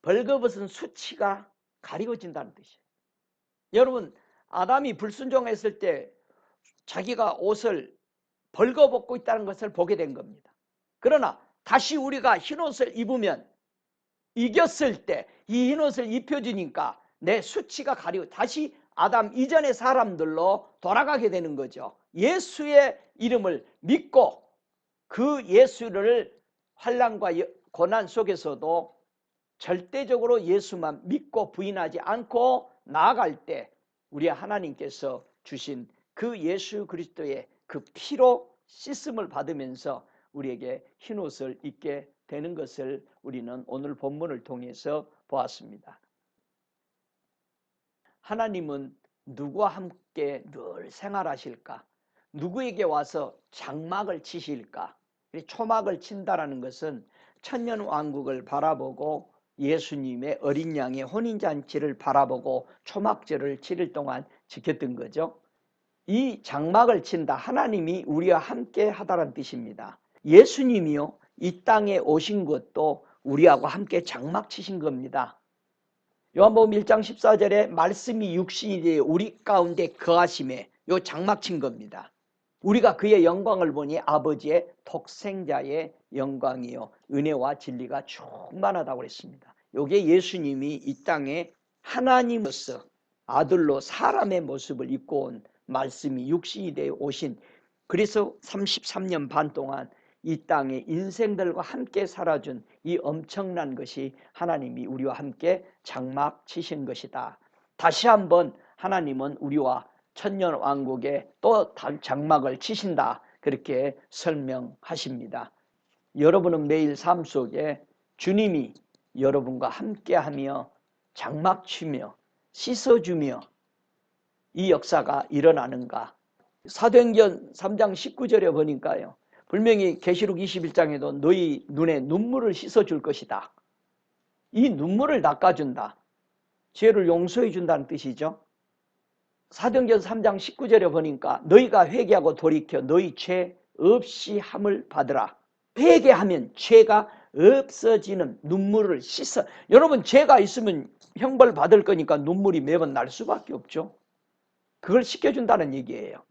벌거벗은 수치가 가리워진다는 뜻이에요. 여러분, 아담이 불순종했을 때 자기가 옷을 벌거벗고 있다는 것을 보게 된 겁니다. 그러나 다시 우리가 흰옷을 입으면, 이겼을 때 이 흰옷을 입혀주니까 내 수치가 가리워 다시 아담 이전의 사람들로 돌아가게 되는 거죠. 예수의 이름을 믿고 그 예수를 환난과 고난 속에서도 절대적으로 예수만 믿고 부인하지 않고 나아갈 때 우리 하나님께서 주신 그 예수 그리스도의 그 피로 씻음을 받으면서 우리에게 흰옷을 입게 되는 것을 우리는 오늘 본문을 통해서 보았습니다. 하나님은 누구와 함께 늘 생활하실까? 누구에게 와서 장막을 치실까? 초막을 친다라는 것은 천년왕국을 바라보고 예수님의 어린 양의 혼인잔치를 바라보고 초막절을 7일 동안 지켰던 거죠. 이 장막을 친다, 하나님이 우리와 함께 하다라는 뜻입니다. 예수님이요, 이 땅에 오신 것도 우리하고 함께 장막 치신 겁니다. 요한복음 1장 14절에 말씀이 육신이 되어 우리 가운데 거하심에 요 장막 친 겁니다. 우리가 그의 영광을 보니 아버지의 독생자의 영광이요 은혜와 진리가 충만하다고 그랬습니다. 요게 예수님이 이 땅에 하나님으로서 아들로 사람의 모습을 입고 온 말씀이 육신이 되어 오신, 그래서 33년 반 동안 이 땅에 인생들과 함께 살아준 이 엄청난 것이 하나님이 우리와 함께 장막 치신 것이다. 다시 한번 하나님은 우리와 천년왕국에 또 장막을 치신다, 그렇게 설명하십니다. 여러분은 매일 삶 속에 주님이 여러분과 함께하며 장막 치며 씻어주며 이 역사가 일어나는가? 사도행전 3장 19절에 보니까요, 분명히 계시록 21장에도 너희 눈에 눈물을 씻어줄 것이다. 이 눈물을 닦아준다. 죄를 용서해 준다는 뜻이죠. 사도행전 3장 19절에 보니까 너희가 회개하고 돌이켜 너희 죄 없이 함을 받으라. 회개하면 죄가 없어지는 눈물을 씻어. 여러분, 죄가 있으면 형벌 받을 거니까 눈물이 매번 날 수밖에 없죠. 그걸 씻겨준다는 얘기예요.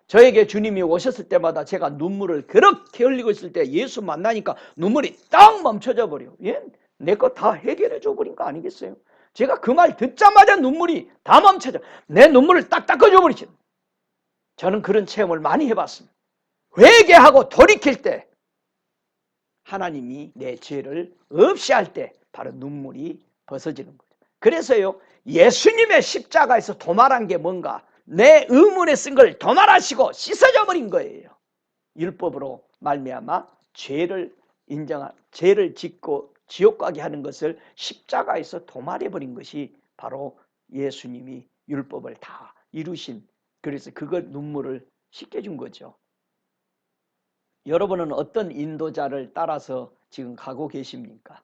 저에게 주님이 오셨을 때마다 제가 눈물을 그렇게 흘리고 있을 때 예수 만나니까 눈물이 딱 멈춰져 버려요. 예? 내 거 다 해결해 줘 버린 거 아니겠어요? 제가 그 말 듣자마자 눈물이 다 멈춰져. 내 눈물을 딱 닦아줘 버리죠. 저는 그런 체험을 많이 해봤습니다. 회개하고 돌이킬 때 하나님이 내 죄를 없이 할 때 바로 눈물이 벗어지는 거죠. 그래서요, 예수님의 십자가에서 도말한 게 뭔가? 내 의문에 쓴 걸 도말하시고 씻어져 버린 거예요. 율법으로 말미암아 죄를 인정한, 죄를 짓고 지옥 가게 하는 것을 십자가에서 도말해 버린 것이 바로 예수님이 율법을 다 이루신, 그래서 그걸 눈물을 씻겨준 거죠. 여러분은 어떤 인도자를 따라서 지금 가고 계십니까?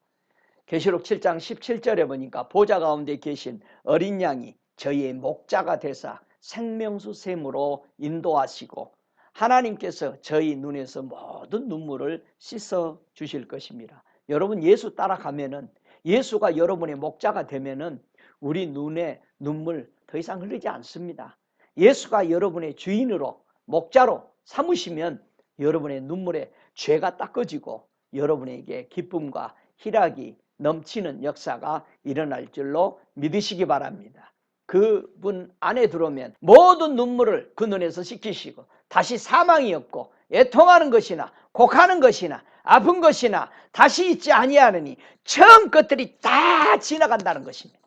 계시록 7장 17절에 보니까 보좌 가운데 계신 어린 양이 저희의 목자가 되사 생명수 샘으로 인도하시고 하나님께서 저희 눈에서 모든 눈물을 씻어 주실 것입니다. 여러분, 예수 따라가면은, 예수가 여러분의 목자가 되면은 우리 눈에 눈물 더 이상 흐르지 않습니다. 예수가 여러분의 주인으로 목자로 삼으시면 여러분의 눈물에 죄가 닦아지고 여러분에게 기쁨과 희락이 넘치는 역사가 일어날 줄로 믿으시기 바랍니다. 그분 안에 들어오면 모든 눈물을 그 눈에서 씻기시고 다시 사망이 없고 애통하는 것이나 곡하는 것이나 아픈 것이나 다시 있지 아니하느니 처음 것들이 다 지나간다는 것입니다.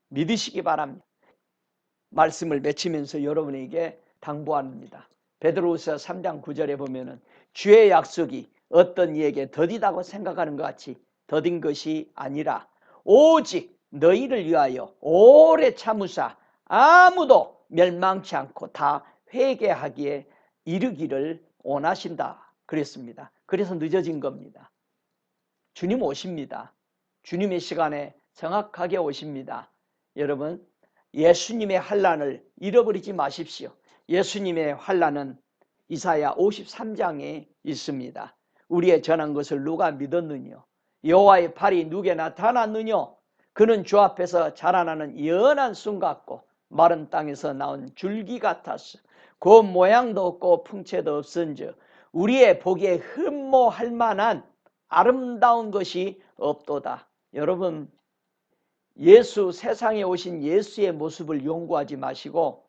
믿으시기 바랍니다. 말씀을 맺히면서 여러분에게 당부합니다. 베드로후서 3장 9절에 보면은 주의 약속이 어떤 이에게 더디다고 생각하는 것 같이 더딘 것이 아니라 오직 너희를 위하여 오래 참으사 아무도 멸망치 않고 다 회개하기에 이르기를 원하신다 그랬습니다. 그래서 늦어진 겁니다. 주님 오십니다. 주님의 시간에 정확하게 오십니다. 여러분, 예수님의 환난을 잃어버리지 마십시오. 예수님의 환난은 이사야 53장에 있습니다. 우리의 전한 것을 누가 믿었느냐? 여호와의 팔이 누게 나타났느냐? 그는 주 앞에서 자라나는 연한 순 같고 마른 땅에서 나온 줄기 같았어. 그 모양도 없고 풍채도 없은즉 우리의 보기에 흠모할 만한 아름다운 것이 없도다. 여러분, 예수, 세상에 오신 예수의 모습을 연구하지 마시고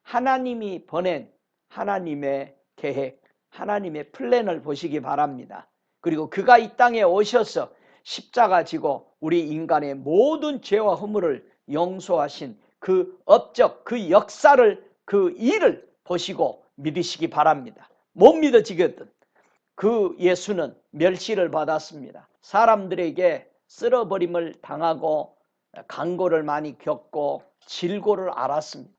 하나님이 보낸 하나님의 계획, 하나님의 플랜을 보시기 바랍니다. 그리고 그가 이 땅에 오셔서 십자가 지고 우리 인간의 모든 죄와 허물을 용서하신 그 업적, 그 역사를, 그 일을 보시고 믿으시기 바랍니다. 못 믿어지거든. 그 예수는 멸시를 받았습니다. 사람들에게 쓸어버림을 당하고 강고를 많이 겪고 질고를 앓았습니다.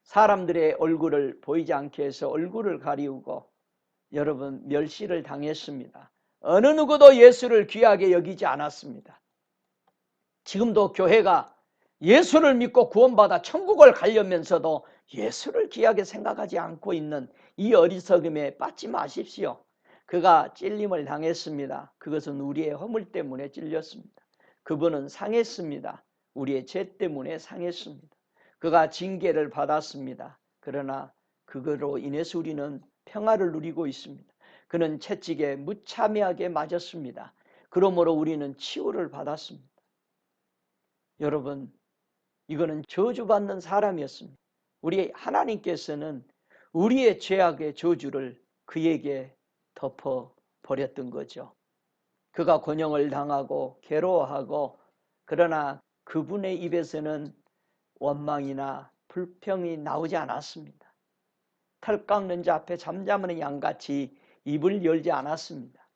사람들의 얼굴을 보이지 않게 해서 얼굴을 가리우고 여러분 멸시를 당했습니다. 어느 누구도 예수를 귀하게 여기지 않았습니다. 지금도 교회가 예수를 믿고 구원받아 천국을 가려면서도 예수를 귀하게 생각하지 않고 있는 이 어리석음에 빠지지 마십시오. 그가 찔림을 당했습니다. 그것은 우리의 허물 때문에 찔렸습니다. 그분은 상했습니다. 우리의 죄 때문에 상했습니다. 그가 징계를 받았습니다. 그러나 그거로 인해서 우리는 평화를 누리고 있습니다. 그는 채찍에 무참하게 맞았습니다. 그러므로 우리는 치유를 받았습니다. 여러분, 이거는 저주받는 사람이었습니다. 우리 하나님께서는 우리의 죄악의 저주를 그에게 덮어버렸던 거죠. 그가 곤형을 당하고 괴로워하고 그러나 그분의 입에서는 원망이나 불평이 나오지 않았습니다. 털 깎는 자 앞에 잠자는 양같이 입을 열지 않았습니다.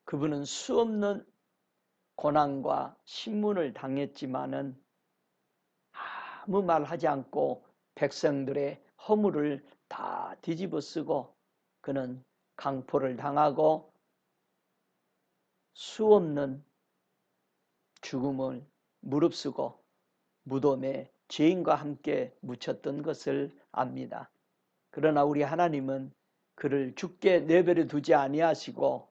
그분은 수없는 고난과 신문을 당했지만은 아무 말 하지 않고 백성들의 허물을 다 뒤집어 쓰고 그는 강포를 당하고 수없는 죽음을 무릅쓰고 무덤에 죄인과 함께 묻혔던 것을 압니다. 그러나 우리 하나님은 그를 죽게 내버려 두지 아니하시고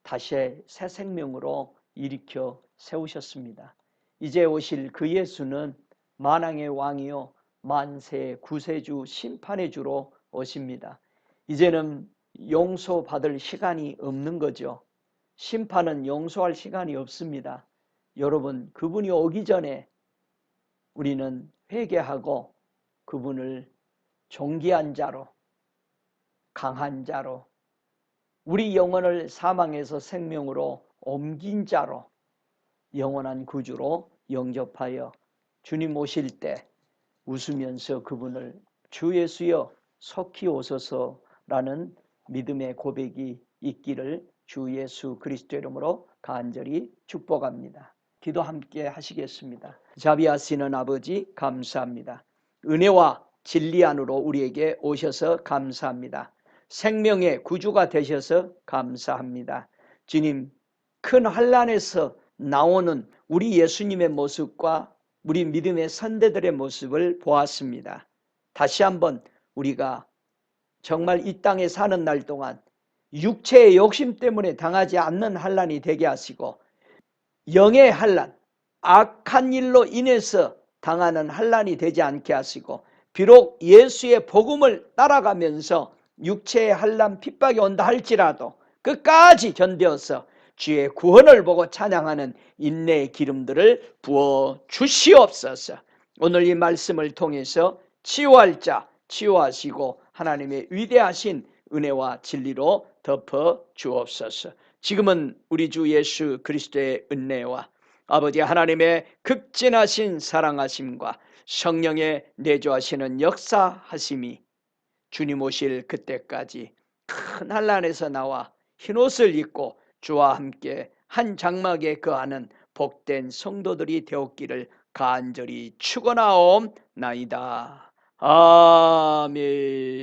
다시 새 생명으로 일으켜 세우셨습니다. 이제 오실 그 예수는 만왕의 왕이요 만세의 구세주 심판의 주로 오십니다. 이제는 용서받을 시간이 없는 거죠. 심판은 용서할 시간이 없습니다. 여러분, 그분이 오기 전에 우리는 회개하고 그분을 존귀한 자로, 강한 자로, 우리 영혼을 사망에서 생명으로 옮긴 자로, 영원한 구주로 영접하여 주님 오실 때 웃으면서 그분을 주 예수여 속히 오소서라는 믿음의 고백이 있기를 주 예수 그리스도 이름으로 간절히 축복합니다. 기도 함께 하시겠습니다. 자비하시는 아버지 감사합니다. 은혜와 진리 안으로 우리에게 오셔서 감사합니다. 생명의 구주가 되셔서 감사합니다. 주님, 큰 환난에서 나오는 우리 예수님의 모습과 우리 믿음의 선대들의 모습을 보았습니다. 다시 한번 우리가 정말 이 땅에 사는 날 동안 육체의 욕심 때문에 당하지 않는 환난이 되게 하시고 영의 환난, 악한 일로 인해서 당하는 환난이 되지 않게 하시고 비록 예수의 복음을 따라가면서 육체의 환난 핍박이 온다 할지라도 끝까지 견뎌서 주의 구원을 보고 찬양하는 인내의 기름들을 부어 주시옵소서. 오늘 이 말씀을 통해서 치유할 자 치유하시고 하나님의 위대하신 은혜와 진리로 덮어 주옵소서. 지금은 우리 주 예수 그리스도의 은혜와 아버지 하나님의 극진하신 사랑하심과 성령의 내주하시는 역사하심이 주님 오실 그때까지 큰 환난에서 나와 흰옷을 입고 주와 함께 한 장막에 거하는 복된 성도들이 되었기를 간절히 축원하옵나이다. 아멘.